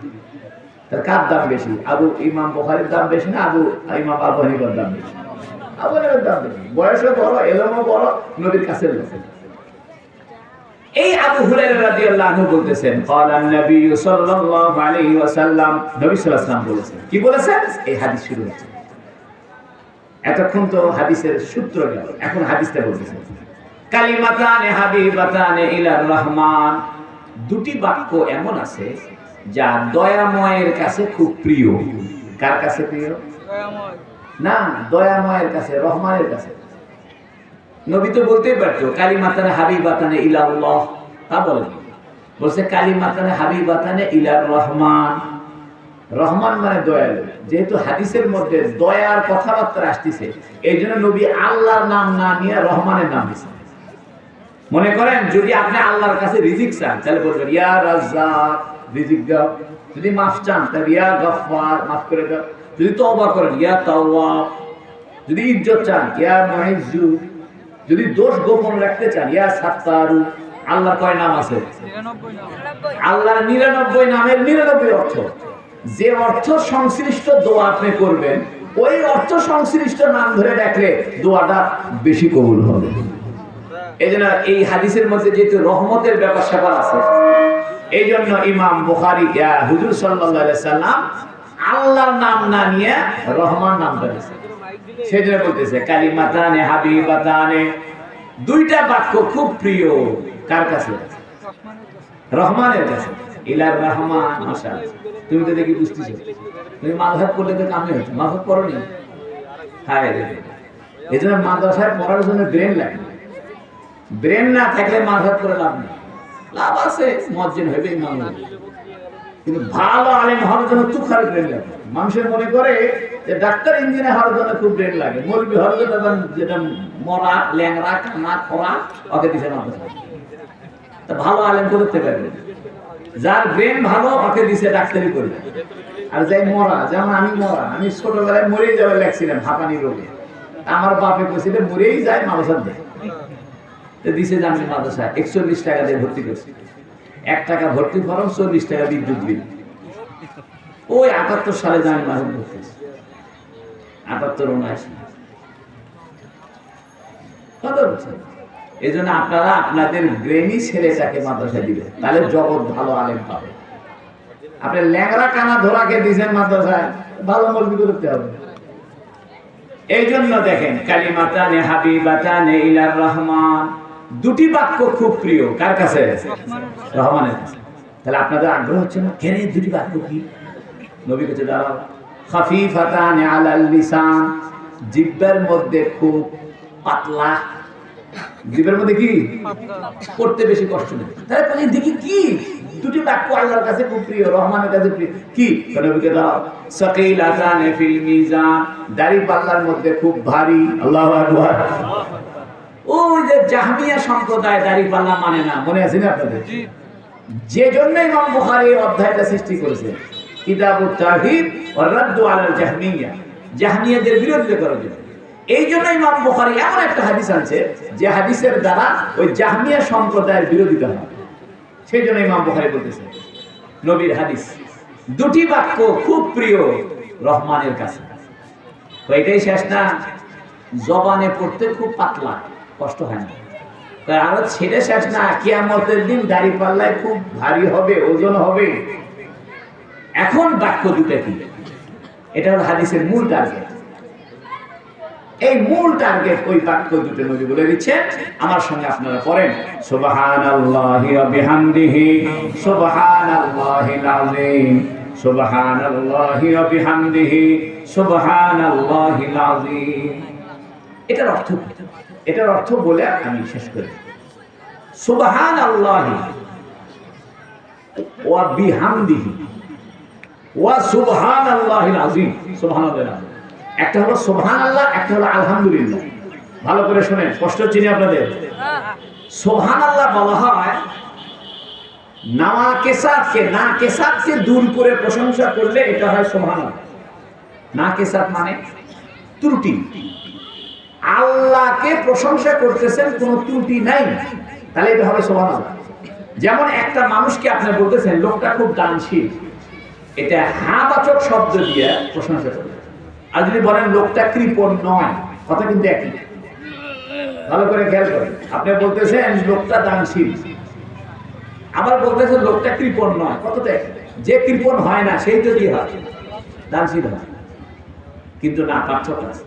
তার কার দাম বেশি? ইমাম বুখারীর দাম বেশি না ইমাম আবু হানিফার দাম বেশি? আবু হানিফার দাম বেশি। বয়সও বড়, এলমও বড়, নবীর কাছে লোক। এই আবু হুরায়রা রাদিয়াল্লাহু আনহু বলতেছেন, ক্বালান নবী সাল্লাল্লাহু আলাইহি ওয়াসাল্লাম, নবী সাল্লাল্লাহু আলাইহি ওয়াসাল্লাম বলেছেন। কি বলেছেন? এই হাদিস শুরু হচ্ছে। এতক্ষণ তো হাদিসের সূত্র গেল, এখন হাদিসটা বলতেছেন। কালিমাতানে হাবিবাতানে ইলার রহমান। 2টি বাক্য এমন আছে যা দয়াময়ের কাছে খুব প্রিয়। কার কাছে প্রিয়? দয়াময় না, দয়াময়ের কাছে, রহমানের কাছে। নবী তো বলতেই পারতো কালিমাতানে হাবিবাতানে ইলাল্লাহ, তা বলেনি। বলছে কালিমাতানে হাবিবাতানে ইলার রহমান। রহমান মানে দয়ালু। যেহেতু হাদিসের মধ্যে দয়ার কথাবার্তা আসতেছে, এই জন্য নবী আল্লাহর নাম না নিয়ে রহমানের নাম দিয়েছেন। মনে করেন যদি আপনি আল্লাহর কাছে রিজিক চান তাহলে বলবেন ইয়া রাজ্জাক, রিজিক দাও। যদি মাফ চান তাহলে ইয়া গফফার, মাফ করে দাও। যদি তওবা করেন ইয়া তাওয়াব। যদি ইজ্জত চান ইয়া মুইজ্জু। যদি দোষ গোপন রাখতে চান ইয়া সাত্তারু। আল্লাহর কয় নাম আছে? 99 নাম। আল্লাহর 99 নামের 99 অর্থ। যে অর্থ সংশ্লিষ্ট দোয়া আপনি করবেন, ওই অর্থ সংশ্লিষ্ট নাম ধরে ডাকলে দোয়াটা বেশি কবুল হবে। এজন্য এই হাদিসের মধ্যে যেহেতু রহমতের ব্যাপার আছে, এই জন্য ইমাম বুখারী হুজুর সাল্লাল্লাহু আলাইহি সাল্লাম আল্লাহর নাম না নিয়ে রহমান নামটা দিয়েছেন। সেজন্য বলতেছে কালিমাতানে হাবিবাতানে। 2টা বাক্য খুব প্রিয়। কার কাছে? রহমানের কাছে। ইলার রহমান। মাশাআল্লাহ, তুমি তো দেখি বুঝতেছো। তুমি মাযহাব করলে তো কামে হচ্ছে। মাযহাব পড়োনি? হায় রে, এজন্য মাদ্রাসায় পড়ার জন্য ব্রেন লাগে। ব্রেন না থাকলে মাযহাব করে লাভ নেই। লাভ আছে, মুয়াজ্জিন হবে, ইমাম হবে, কিন্তু ভালো আলেম হওয়ার জন্য তুখার ব্রেন লাগে। মানুষের মনে করে যে ডাক্তার ইঞ্জিনিয়ার হওয়ার জন্য খুব ব্রেন লাগে। মৌলবি হওয়ার জন্য যেটা মরা, ল্যাংড়া, কানা, খোরা, ওকে দিছে মাদ্রাসা। তা ভালো আলেম করতে পারবে। যার ব্রেন ভালো ওকে দিছে ডাক্তারি করবে। আর যাই মরা, যেমন আমি মরা, আমি ছোটবেলায় মরেই যাওয়ার লাগছিলাম হাঁপানি রোগে। আমার বাপে কইছিল মরেই যায়, মাদ্রাসা দেয়। দিছে জানি মাদ্রাসায় 41 টাকা দিয়ে ভর্তি করছে। 1 টাকা ভর্তি ফরম, 40 টাকা বিদ্যুৎ বিল। ওই 78 সালে জানি মাদ্রাসা ভর্তি, 78-79 কত বছর। এই জন্য আপনারা আপনাদের ব্রেনই ছেলেটাকে মাদ্রাসায় দিবেন, তাহলে জগৎ ভালো আলেম পাবে। আপনি ল্যাংড়া কানা ধরাকে দিয়েছেন মাদ্রাসায়, ভালো মৌলবি করতে হবে। এই জন্য দেখেন কালিমাতানে হাবিবাতানে ইলার রহমান। 2টি বাক্য খুব প্রিয়। কার কাছে? রহমানের কাছে। তাহলে আপনাদের আগ্রহ হচ্ছে না কেন 2টি বাক্য কি? নবী কাছে দাঁড়াও। খাফিফাতানে আলাল লিসান। জিহ্বার মধ্যে খুব পাতলা, জিভের মধ্যে কি পড়তে বেশি কষ্ট নেই। তাহলে বলি দেখি কি দুটি বাক্য আল্লাহর কাছে খুব প্রিয়, রহমানের কাছে প্রিয় কি? নবীকে দাও সাকিলাতান ফিল মিজান, দাড়ি পাল্লার মধ্যে খুব ভারী। আল্লাহু আকবার। ওই যে জাহমিয়া সম্প্রদায় দাড়ি পাল্লা মানে না, মনে আছে না আপনাদের? যে জন্য ইমাম বুখারী এই অধ্যায়টা সৃষ্টি করেছে, কিতাবুত তাওহীদ ওয়া রাদ্দু আলাল জাহমিয়া, জাহমিয়াদের বিরোধিতা করার জন্য। এই জন্য ইমাম বুখারী এমন একটা হাদিস আনছে যে হাদিসের দ্বারা ওই জাহমিয়া সম্প্রদায়ের বিরোধিতা হয়। সেই জন্য ইমাম বুখারী বলতেছে নবীর হাদিস দুটি বাক্য খুব প্রিয় রহমানের কাছে। তো এটাই শেষ না, জবানে পড়তে খুব পাতলা, কষ্ট হয় না। আরো ছেড়ে শেষ না, কিয়ামতের দিন দাড়ি পাল্লায় খুব ভারী হবে, ওজন হবে। এখন বাক্য দুটা কি? এটা হলো হাদিসের মূল টার্গেট। এই মূল টার্গেট ওই বাক্য দুটো নবী বলে দিচ্ছেন। আমার সঙ্গে আপনারা পড়েন সুবহানাল্লাহি ওয়া বিহামদিহি সুবহানাল্লাহিল আযীম, সুবহানাল্লাহি ওয়া বিহামদিহি সুবহানাল্লাহিল আযীম। এটার অর্থ কি? এটার অর্থ বলে আমি শেষ করি। সুবহানাল্লাহি ওয়া বিহামদিহি ওয়া সুবহানাল্লাহিল আযীম। সুবহানাল্লাহ একটা হলো সুবহানাল্লাহ, একটা হলো আলহামদুলিল্লাহ। ভালো করে শুনেন, স্পষ্ট চিনি আপনাদের। সুবহানাল্লাহ বলা হয় নাকেসাতকে দূর করে প্রশংসা করলে এটা হয় সুবহানাল্লাহ। নাকেসাত মানে ত্রুটি। আল্লাহকে প্রশংসা করতেছেন, কোনো ত্রুটি নাই, তাহলে এটা হবে সুবহানাল্লাহ। যেমন একটা মানুষকে আপনি বলতেছেন লোকটা খুব দানশীল, এটা হাবাচক শব্দ দিয়ে প্রশংসা করবেন। আর যদি বলেন লোকটা কৃপণ নয়, কথা কিন্তু একই। ভালো করে খেয়াল করেন, আপনি বলতেছেন লোকটা দানশীল, আবার বলতেছেন লোকটা কৃপণ নয়, কতটা একই। যে কৃপণ হয় না সেই তো কি হয়, দানশীল হয়। কিন্তু না, পার্থক্য আছে।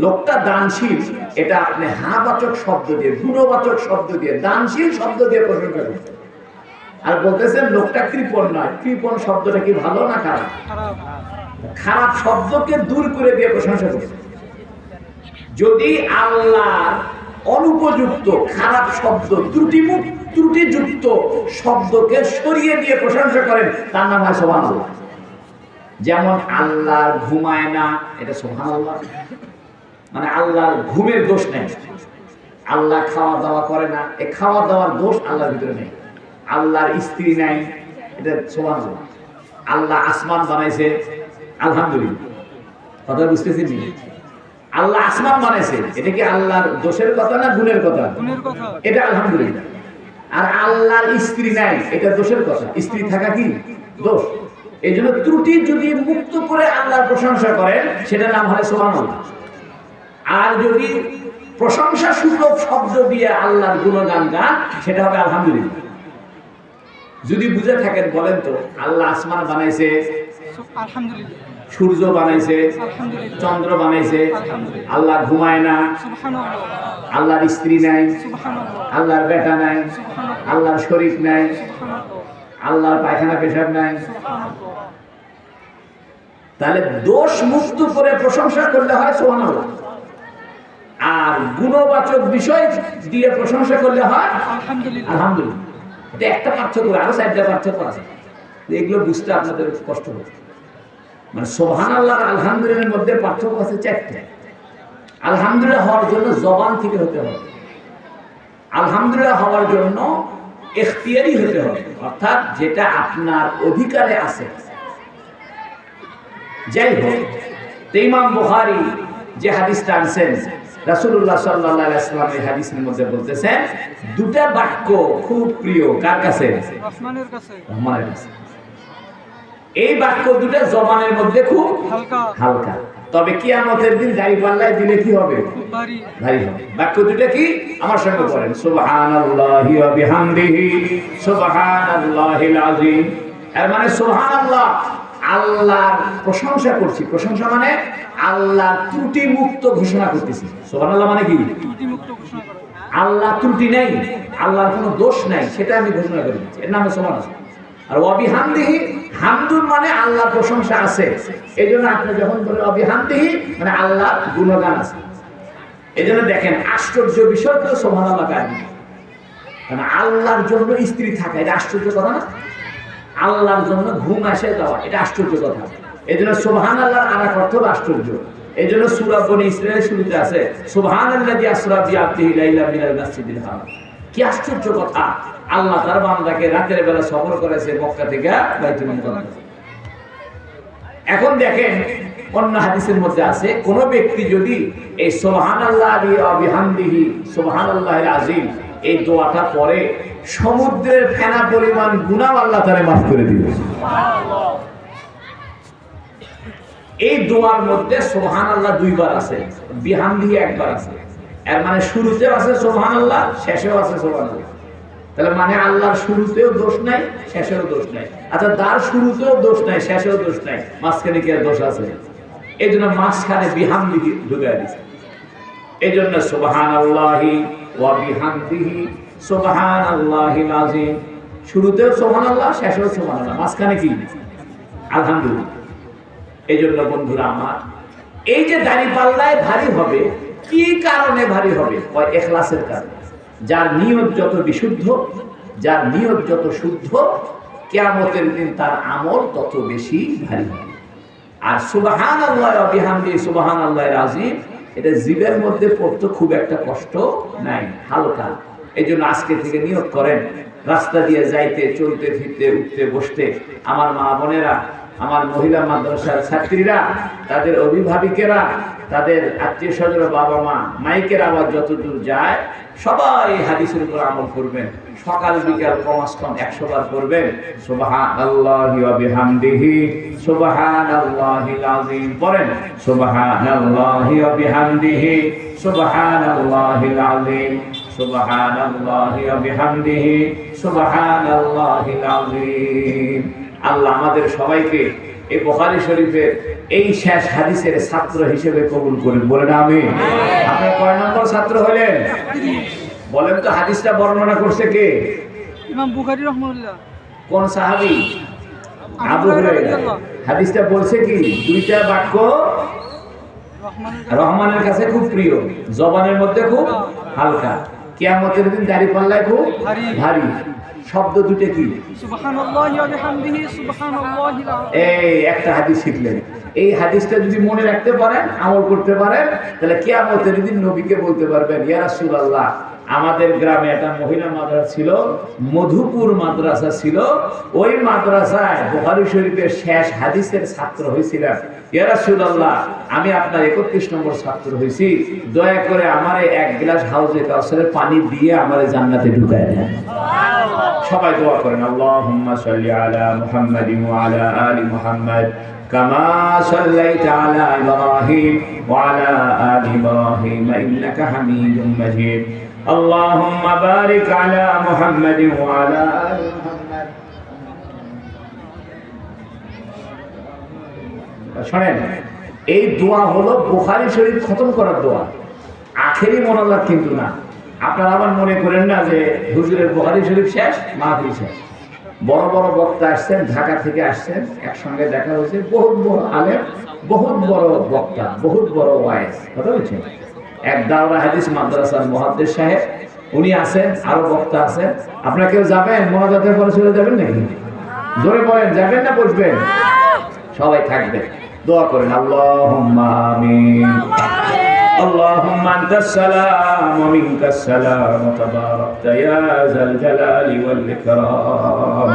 লোকটা দানশীল এটা আপনি হাবাচক শব্দ দিয়ে, গুণবাচক শব্দ দিয়ে, দানশীল শব্দ দিয়ে প্রশংসা করছেন। আর বলতেছেন লোকটা কৃপণ নয়। কৃপণ শব্দটা কি ভালো না খারাপ? খারাপ শব্দকে দূর করে দিয়ে প্রশংসা করছে। যদি আল্লাহর অনুপযুক্ত খারাপ শব্দ, ত্রুটিযুক্ত শব্দকে সরিয়ে দিয়ে প্রশংসা করেন, তার নাম হয় সুবহানাল্লাহ। যেমন আল্লাহ ঘুমায় না, এটা সুবহানাল্লাহ, মানে আল্লাহর ঘুমের দোষ নেই। আল্লাহ খাওয়া দাওয়া করে না, এই খাওয়া দাওয়ার দোষ আল্লাহর ভিতরে নেই। আল্লাহর স্ত্রী নাই, এটা সুবহানাল্লাহ। আল্লাহ আসমান বানাইছে, আলহামদুলিল্লাহ। কথা বুঝতেছেন? আল্লাহ আসমান বানাইছে, এটা কি আল্লাহর দোষের কথা না গুণের কথা? এটা আলহামদুলিল্লাহ। আর আল্লাহর স্ত্রী নাই, এটা দোষের কথা। স্ত্রী থাকা কি দোষ? এই জন্য ত্রুটি যদি মুক্ত করে আল্লাহর প্রশংসা করেন, সেটার নাম হয় সুবহানাল্লাহ। আর যদি প্রশংসা সূচক শব্দ দিয়ে আল্লাহর গুণগান গান, সেটা হবে আলহামদুলিল্লাহ। যদি বুঝে থাকেন বলেন তো, আল্লাহ আসমান বানাইছে, আলহামদুলিল্লাহ। সূর্য বানাইছে, চন্দ্র বানাইছে, আল্লাহ ঘুমায় না, আল্লাহর স্ত্রী নাই, আল্লাহর বেটা নাই, আল্লাহর শরীক নাই, আল্লাহর পায়খানা পেশাব নাই। তাহলে দোষ মুক্ত করে প্রশংসা করলে হয় সুবহানাল্লাহ। আর গুণবাচক বিষয় দিয়ে প্রশংসা করলে হয় আলহামদুলিল্লাহ। এটা একটা পার্থক্য, আরো 4টা পার্থক্য আছে, এগুলো বুঝতে আপনাদের কষ্ট হবে। মানে সুবহানাল্লাহ আর আলহামদুলিল্লাহর মধ্যে পার্থক্য আছে 4টা। আলহামদুলিল্লাহ হওয়ার জন্য জবান থেকে হতে হবে, আলহামদুলিল্লাহ হওয়ার জন্য ইখতিয়ারি হতে হবে, অর্থাৎ যেটা আপনার অধিকারে আছে। যাই হোক, ইমাম বুখারী যে হাদিসটা আনছেন, রাসূলুল্লাহ সাল্লাল্লাহু আলাইহি ওয়াসাল্লাম এই হাদিসের মধ্যে বলতেছেন দুটা বাক্য খুব প্রিয় কার কাছে? রহমানের কাছে। রহমানের কাছে। এই বাক্য দুটো জবানের মধ্যে খুব হালকা, তবে কিয়ামতের দিন দাড়ি পাল্লায় দিলে কি হবে? ভারী হবে। বাক্য দুটো কি? আমার সঙ্গে বলেন সুবহানাল্লাহি ওয়া বিহামদিহি সুবহানাল্লাহিল আযীম। এর মানে সুবহানাল্লাহ, আল্লাহর প্রশংসা করছি। প্রশংসা মানে আল্লাহ ত্রুটি মুক্ত ঘোষণা করতেছি। সুবহানাল্লাহ মানে কি? ত্রুটি মুক্ত ঘোষণা করা। আল্লাহ ত্রুটি নাই, আল্লাহর কোনো দোষ নাই, সেটা আমি ঘোষণা করে দিচ্ছি। এর নাম সুবহানাল্লাহ। আর ওয়া বিহামদিহি, হামদুন মানে আল্লাহর প্রশংসা আছে। এইজন্য আপনি যখন বলেন ওয়া বিহামদিহি মানে আল্লাহর গুণগান আছে। এই জন্য দেখেন আশ্চর্য বিষয় তো সুবহানাল্লাহ কাহিনী, কারণ আল্লাহর জন্য স্ত্রী থাকা এটা আশ্চর্য কথা না, আল্লাহর জন্য ঘুম আসে যাওয়া এটা আশ্চর্য কথা। এই জন্য সুবহানাল্লাহর আরেক অর্থ আশ্চর্য। এই জন্য সূরা বনী ইসরাঈলের শুরুতে আছে সুবহানাল্লাযী আসরা বিআবদিহি লাইলাম মিনাল মাসজিদিল হারাম। কি আশ্চর্য কথা, আল্লাহ তার বান্দাকে রাতের বেলা সফর করেছে মক্কা থেকে বাইতুল মুকাদ্দাস। এখন দেখেন অন্য হাদিসের মধ্যে আছে কোন ব্যক্তি যদি এই সুবহানাল্লাহি ওয়া বিহামদিহি সুবহানাল্লাহিল আযীম এই দোয়াটা পড়ে সমুদ্রের ফেনা পরিমাণ গুনাহ আল্লাহ তাআলা মাফ করে দিবে। সুবহানাল্লাহ। এই দোয়ার মধ্যে সুবহানাল্লাহ দুইবার আছে, বিহামদিহি একবার আছে। এর মানে শুরুতেও আছে সুবহানাল্লাহ, শেষেও আছে সুবহানাল্লাহ। তাহলে মানে আল্লাহর শুরুতেও দোষ নাই, শেষেও দোষ নাই। আচ্ছা তার শুরুতেও দোষ নাই, শেষেও দোষ নাই, মাঝখানে কি দোষ আছে? এই জন্য মাঝখানে বিহামদিহি ঢুকায় দিয়েছে। এই জন্য সুবহানাল্লাহি ওয়া বিহামদিহি সুবহানাল্লাহিল আযীম, শুরুতেও সুবহানাল্লাহ, শেষেও সুবহানাল্লাহ, মাঝখানে কি আলহামদুলিল্লাহ। এই জন্য বন্ধুরা আমার, এই যে দাঁড়িপাল্লায় ভারী হবে, কি কারণে ভারী হবে? ওই ইখলাসের কারণে। যার নিয়ত যত বিশুদ্ধ, যার নিয়ত যত শুদ্ধ, কিয়ামতের দিন তার আমল তত বেশি ভারী হবে। আর সুবহানাল্লাহি ওয়া বিহামদিহি সুবহানাল্লাহিল আযীম এটা জিবের মধ্যে পড়তে খুব একটা কষ্ট নাই, হালকা। এই জন্য আজকে থেকে নিয়ত করেন, রাস্তা দিয়ে যাইতে, চলতে ফিরতে, উঠতে বসতে, আমার মা বোনেরা, আমার মহিলা মাদ্রাসার ছাত্রীরা, তাদের অভিভাবিকেরা, তাদের আত্মীয় স্বজন, বাবা মা, মাইকের আওয়াজ যতদূর যায় সবাই হাদিসের উপর আমল করবেন। সকাল বিকাল কমাস কম 100 বার করবেন সুবহানাল্লাহি ওয়া বিহামদিহি সুবহানাল্লাহিল আযীম। পড়েন সুবহানাল্লাহি ওয়া বিহামদিহি সুবহানাল্লাহিল আযীম সুবহানাল্লাহি ওয়া বিহামদিহি সুবহানাল্লাহিল আযীম। আল্লাহ আমাদের সবাইকে এই বুখারী শরীফের এই শেষ হাদিসের ছাত্র হিসেবে কবুল করেন, বলেন আমিন। আপনি কয় নম্বর ছাত্র হলেন বলেন তো? হাদিসটা বর্ণনা করছে কে? ইমাম বুখারী রাহমাতুল্লাহ। কোন সাহাবী? আবু হুরায়রা। হাদিসটা বলছে কি? দুইটা বাক্য রহমানের কাছে খুব প্রিয়, জবানের মধ্যে খুব হালকা, কিয়ামতের দিন দাঁড়িপাল্লায় খুব ভারী। শব্দ দুটো কি? সুবহানাল্লাহি ওয়া বিহামদিহি সুবহানাল্লাহিল আযীম। এই একটা হাদিস শিখলেন, এই হাদিসটা যদি মনে রাখতে পারেন, আমল করতে পারেন, তাহলে কিয়ামতের দিন নবীকে বলতে পারবেন, ইয়া রাসূলুল্লাহ, আমাদের গ্রামে একটা মহিলা মাদ্রাসা ছিল, মধুপুর মাদ্রাসা ছিল, ওই মাদ্রাসায় বুখারী শরীফের শেষ হাদিসের ছাত্র হয়েছিলাম। ইয়া রাসূলুল্লাহ, আমি আপনার 31 নম্বর ছাত্র হয়েছি, দয়া করে আমারে এক গ্লাস হাউজে কাউসারের পানি দিয়ে আমারে জান্নাতে ঢুকায় দেন। সবাই দোয়া করেন, আল্লাহুম্মা সাল্লি আলা মুহাম্মাদিন ওয়া আলা আলি মুহাম্মাদ কামা সাল্লাইতা আলা ইব্রাহিম ওয়া আলা আলি ইব্রাহিম ইন্নাকা হামিদুম মাজিদ। আল্লাহুম্মা বারিক আলা মুহাম্মাদিন ওয়া আলা আলি মুহাম্মাদ। শুনেন, এই দোয়া হলো বুখারী শরীফ খতম করার দোয়া, আখেরি মোনাজাত কিন্তু না। আপনারা আবার মনে করেন না যে হুজুরের বুখারী শরীফ শেষ, মাহফিল শেষ। বড় বড় বক্তা আসছেন, ঢাকা থেকে আসছেন, একসঙ্গে দেখা হয়েছে, বহুত বড় আলেম, বহুত বড় বক্তা, বহুত বড় ওয়াইজ, কথা বলছেন। এক দাওরা হাদিস মাদ্রাসার মুহাদ্দিস সাহেব উনি আছেন, আরো বক্তা আছেন। আপনারা কেউ যাবেন? মোনাজাতের পরে চলে যাবেন নাকি? জোরে বলেন, যাবেন না বসবেন? সবাই থাকবেন, দোয়া করেন, আল্লাহুম্মা আমিন। اللهم أنت السلام ومنك السلام تباركت يا ذا الجلال والإكرام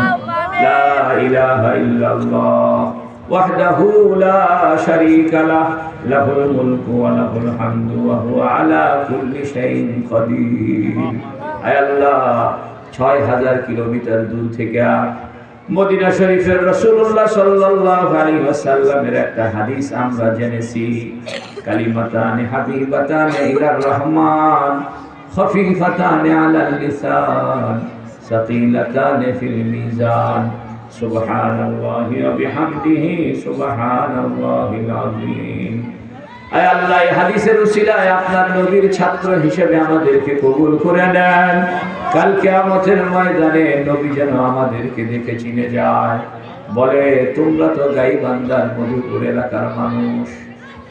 لا إله إلا الله وحده لا شريك له له الملك وله الحمد وهو على كل شيء قدير. আয় আল্লাহ, 6000 কিলোমিটার দূর থেকে মদিনা শরীফের রাসূলুল্লাহ সাল্লাল্লাহু আলাইহি ওয়াসাল্লামের একটা হাদিস আমরা জেনেছি, কালিমাতানি হাবিবাতানি ইলার রহমান খফিফাতানি আলাল লিসান সাকিলাতানি ফিল মিজান সুবহানাল্লাহি ওয়া বিহামদিহি সুবহানাল্লাহিল আযীম। আয় আল্লাহ, এই হাদিসের উসিলায় আপনার নবীর ছাত্র হিসেবে আমাদেরকে কবুল করে নেন। কাল কিয়ামতের ময়দানে নবী যেন আমাদেরকে দেখে চিনে যায়, বলে তোমরা তো গাইবান্ধার মধুপুর এলাকার মানুষ,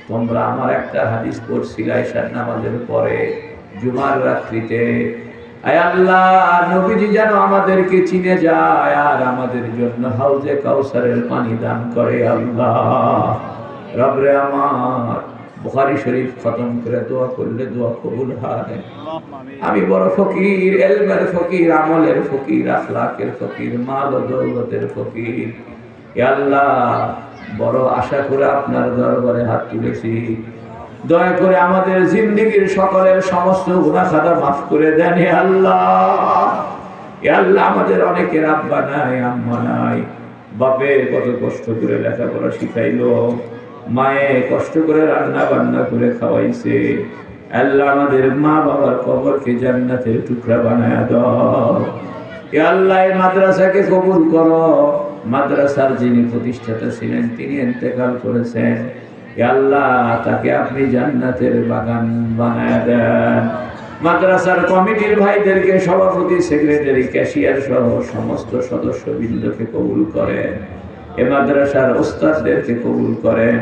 তোমরা আমার একটা হাদিস পড়ছিলে ঈশার নামাজের পরে জুমার রাত্রিতে, আয় আল্লাহ নবীজি যেন আমাদেরকে চিনে যায় আর আমাদের জন্য হাউজে কাউসারের পানি দান করে। আল্লাহ রবরে আমার, বুখারী শরীফ খতম করে দোয়া করলে দোয়া কবুল হয়। আমি বড় ফকির, ইলমের ফকির, আমলের ফকির, আখলাকের ফকির, মাল ও দৌলতের ফকির। ইয়া আল্লাহ বড় আশা করে আপনার দরবারে হাত তুলেছি, দয়া করে আমাদের জিন্দেগীর সকলের সমস্ত গুনাহ খাতা মাফ করে দেন হে আল্লাহ। হে আল্লাহ আমাদের অনেকের আব্বা নাই, আম্মা নাই, বাপে কত কষ্ট করে লেখাপড়া শিখাইলো, মায়ে কষ্ট করে রান্না বান্না করে খাওয়াইছে। আল্লাহ আমাদের মা বাবার কবরকে জান্নাতের টুকরা বানায়া দাও। হে আল্লাহ এই মাদ্রাসাকে কবুল করো। মাদ্রাসার যিনি প্রতিষ্ঠাতা ছিলেন তিনি ইন্তেকাল করেছেন, হে আল্লাহ তাকে আপনি জান্নাতের বাগান বানায়া দেন। মাদ্রাসার কমিটির ভাইদেরকে, সভাপতি, সেক্রেটারি, ক্যাশিয়ার সহ সমস্ত সদস্যবৃন্দকে কবুল করেন। এ মাদ্রাসার ওস্তাদদেরকে কবুল করেন,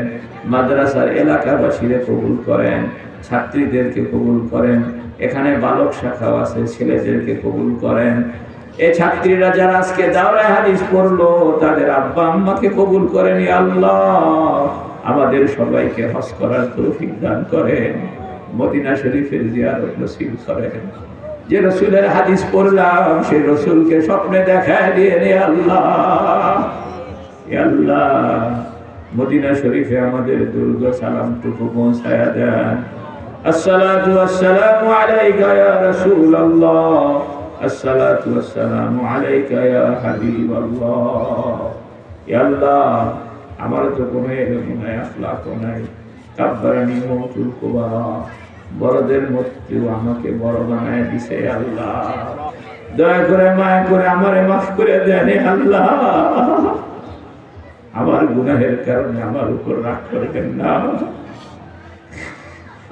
মাদ্রাসার এলাকাবাসীরা কবুল করেন, ছাত্রীদেরকে কবুল করেন, এখানে বালক শাখাও আছে ছেলেদেরকে কবুল করেন। এই ছাত্রীরা যারা আজকে দাওরায়ে হাদিস পড়লো তাদের আব্বা আম্মাকে কবুল করেন। ইয়া আল্লাহ আমাদের সবাইকে হজ করার তৌফিক দান করেন, মদিনা শরীফের জিয়ারত নসিব করেন। যে রসুলের হাদিস পড়লাম সেই রসুলকে স্বপ্নে দেখায় দিয়ে রে আল্লাহ। ইয়া আল্লাহ মদিনা শরীফে আমাদের দুর্গ সালামটুকু পৌঁছায়া দেন। আসসালাতু ওয়াসসালামু আলাইকা ইয়া রাসূলুল্লাহ, আসসালাতু ওয়াসসালামু আলাইকা ইয়া হাবিবাল্লাহ। ইয়া আল্লাহ আমার তো কোনো এলম নাই, আখলাক নাই, কাব্বারানি মওতুল কুবারা, বড়দের মধ্যেও আমাকে বড় বানায় দিছে। আল্লাহ দয়া করে মায়া করে আমারে মাফ করে দেন আল্লাহ। আমার গুনাহের কারণে আমার উপর রাগ করবেন না।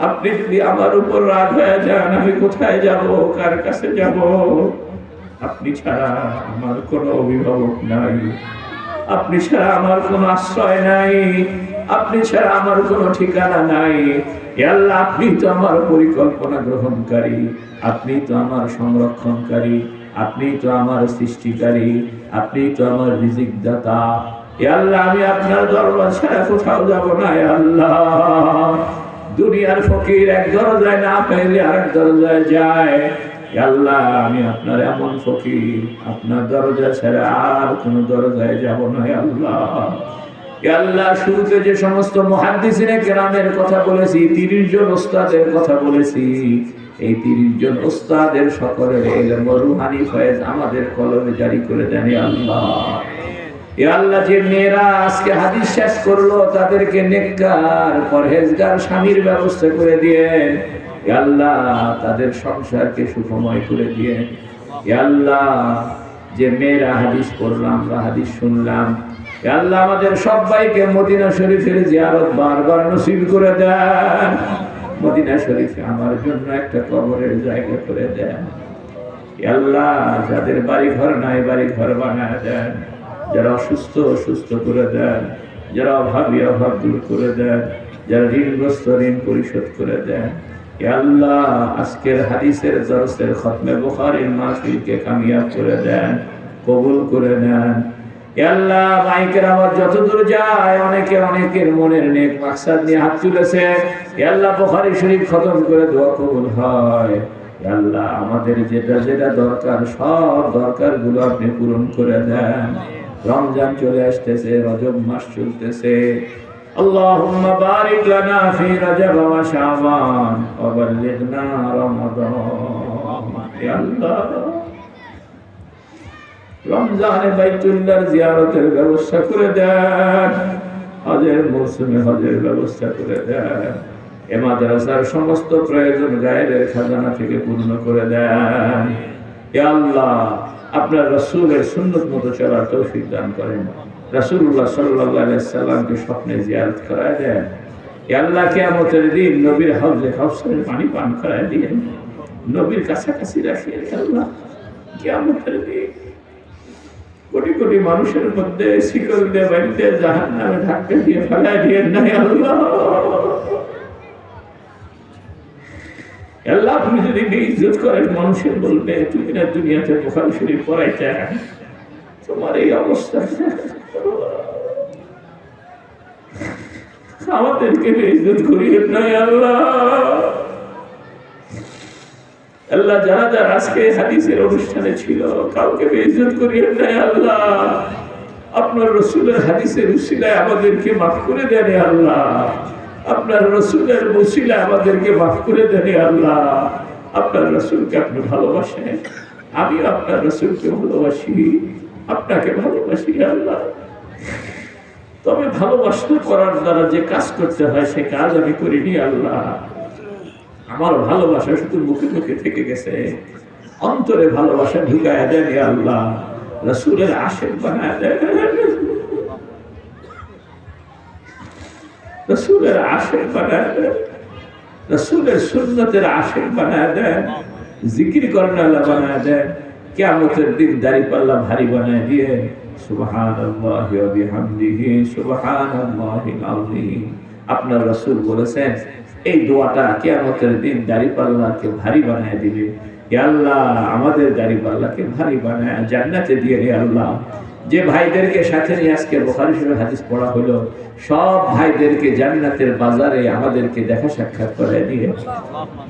আপনি যদি আমার উপর রাগ হয়ে যান আমি কোথায় যাব, কার কাছে যাব? আপনি ছাড়া আমার কোনো অভিভাবক নাই, আপনি ছাড়া আমার কোনো আশ্রয় নাই, আপনি ছাড়া আমার কোনো ঠিকানা নাই। হে আল্লাহ আপনি তো আমার পরিকল্পনা গ্রহণকারী, আপনি তো আমার সংরক্ষণকারী, আপনি তো আমার সৃষ্টিকারী, আপনি তো আমার রিজিক দাতা। হে আল্লাহ আমি আপনার দরবার ছাড়া কোথাও যাব না। হে আল্লাহ দুনিয়ার ফকির এক দরজায় না পাইলে আরেক দরজায় যায়। হে আল্লাহ আমি আপনার এমন ফকির, আপনার দরজা ছাড়া আর কোন দরজায় যাব না। হে আল্লাহ, হে আল্লাহ শুরুতে যে সমস্ত মুহাদ্দিসিনে কেরামের কথা বলেছি, 30 জন ওস্তাদের কথা বলেছি, এই 30 জন ওস্তাদের সকলের ইলম ও রূহানি ফয়েজ আমাদের কলমে জারি করে দেন। হে আল্লাহ, হে আল্লাহ যে মেয়েরা আজকে হাদিস শেষ করলো তাদেরকে নেককার পরহেজগার স্বামীর ব্যবস্থা করে দিয়েন। হে আল্লাহ তাদের সংসারকে সুখময় করে দিয়েন। হে আল্লাহ যে মেয়েরা হাদিস পড়লাম বা হাদিস শুনলাম, হে আল্লাহ আমাদের সবাইকে মদিনা শরীফের জিয়ারত বারবার নসিব করে দেন। মদিনা শরীফে আমার জন্য একটা কবরের জায়গা করে দেন। হে আল্লাহ যাদের বাড়ি ঘর নাই বাড়ি ঘর বানায় দেন, যারা অসুস্থ সুস্থ করে দেন, যারা অভাবী অভাব দূর করে দেন, যারা ঋণগ্রস্ত ঋণ পরিশোধ করে দেন। হে আল্লাহ আজকের হাদিসের দরসের খতমে বুখারীর মাহফিলকে কামিয়াব করে দেন, কবুল করে নেন। হে আল্লাহ মাইকের আওয়াজ যতদূর যায় অনেকে অনেকের মনের নেক মাকসাদ নিয়ে হাত তুলেছে। হে আল্লাহ বুখারী শরীফ খতম করে দোয়া কবুল হয়। হে আল্লাহ আমাদের যেটা যেটা দরকার সব দরকারগুলো আপনি পূরণ করে দেন। রমজান চলে আসতেছে, রজব মাস চলতেছে। আল্লাহুম্মা বারিক লানা ফি রজব ওয়া শাবান ওয়া বাল্লিগনা রমাদান। ইয়া আল্লাহ রমজানে বাইতুল্লাহর জিয়ারতের ব্যবস্থা করে দেন, হজের মৌসুমে হজের ব্যবস্থা করে দেন। এ মাদ্রাসার সমস্ত প্রয়োজন গায়েবের খাজানা থেকে পূর্ণ করে দেন। ইয়া আল্লাহ আপনার রাসূলের সুন্নাত মতো চলার তৌফিক দান করেন। রাসূলুল্লাহ সাল্লাল্লাহু আলাইহি ওয়াসাল্লামকে স্বপ্নে জিয়ারত করায় দেন। হে আল্লাহ কিয়ামতের দিন নবীর হাউজে কাউসারের পানি পান করায় দিয়েন, নবীর কাছাকাছি রাখিয়ে আল্লাহ কিয়ামতের দিন কোটি কোটি মানুষের মধ্যে শিকল দিয়ে বাড়িতে জাহান্নামে ধাক্কা দিয়ে ফেলায় দিয়ে নাই আল্লাহ। আল্লাহ আপনি যদি বেইজ্জত করেন, মানুষের বলবে তুমি না দুনিয়াতে বুখারী শরীফ পড়াইতে, তোমার এই অবস্থা। আমাদেরকে বেইজ্জত করিয়েন নাই আল্লাহ। আল্লাহ যারা যারা আজকে হাদিসের অনুষ্ঠানে ছিল, কাউকে বেইজ্জত করিয়েন নাই আল্লাহ। আপনার রাসূলের হাদিসের উসিলায় আমাদেরকে মাফ করে দেন আল্লাহ। আপনার রাসূলের উসিলায় আমাদেরকে মাফ করে দেন আল্লাহ। আপনার রাসূলকে আপনি ভালোবাসেন, আমিও আপনার রাসূলকে ভালোবাসি, আপনাকে ভালোবাসি আল্লাহ। তবে ভালোবাসা করার দ্বারা যে কাজ করতে হয় সে কাজ আমি করিনি আল্লাহ। আমার ভালোবাসা শুধু মুখে মুখে থেকে গেছে, অন্তরে ভালোবাসা ঢুকায় দেন আল্লাহ। রাসূলের আশিক বানায় দেন, রাসূলের আশিক বানায় দেন, রাসূলের সুন্নতের আশিক বানায় দেন, জিকির করার বানায় দেন। কিয়ামতের দিন দাড়িপাল্লা ভারী বানায় দিয়ে সুবহানাল্লাহি ওয়া বিহামদিহি সুবহানাল্লাহিল আযীম। আপনার রাসূল বলেছেন এই দোয়াটা কিয়ামতের দিন দাড়িপাল্লাকে ভারী বানায় দিবে। ইয়া আল্লাহ আমাদের দাড়িপাল্লাকে ভারী বানায় জান্নাতে দিয়ে রে আল্লাহ। যে ভাইদেরকে সাথে নিয়ে আজকে বুখারী শরীফের হাদিস পড়া হলো, সব ভাইদেরকে জান্নাতের বাজারে আমাদেরকে দেখা সাক্ষাৎ করে দিয়ে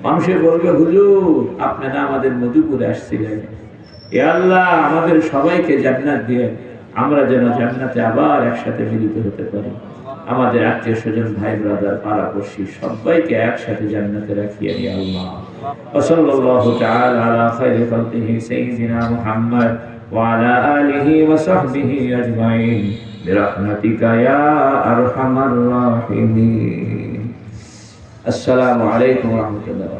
মানুষে বলবে হুজুর আপনারা আমাদের মধুপুরে আসছিলেন। ইয়া আল্লাহ আমাদের সবাইকে জান্নাত দিয়ে আমরা যেন জান্নাতে আবার একসাথে মিলিত হতে পারি। আমাদের আত্মীয় স্বজন ভাই ব্রাদার পাড়াপড়শি সবাইকে একসাথে জান্নাতে রাখিয়ে নিয়ে আল্লাহ। সাল্লাল্লাহু তাআলা আলা খায়রি খালকিহি সাইয়্যিদিনা মুহাম্মদ ওয়া আলা আলিহি ওয়া সাহবিহি আজমাইন বিরহমাতিকা ইয়া আরহামার রাহিমিন। আসসালামু আলাইকুম ওয়া রাহমাতুল্লাহ।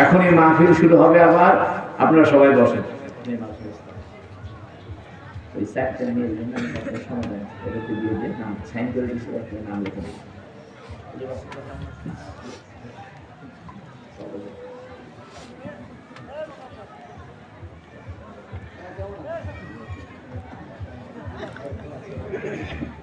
এখনই মাহফিল শুরু হবে আবার, আপনারা সবাই বসেন। ওই স্যারটা নিয়ে সমাধান এটাতে দিয়ে দিয়ে নাম সাইন করে দিচ্ছি, একটা নাম লিখে দিই। Thank you.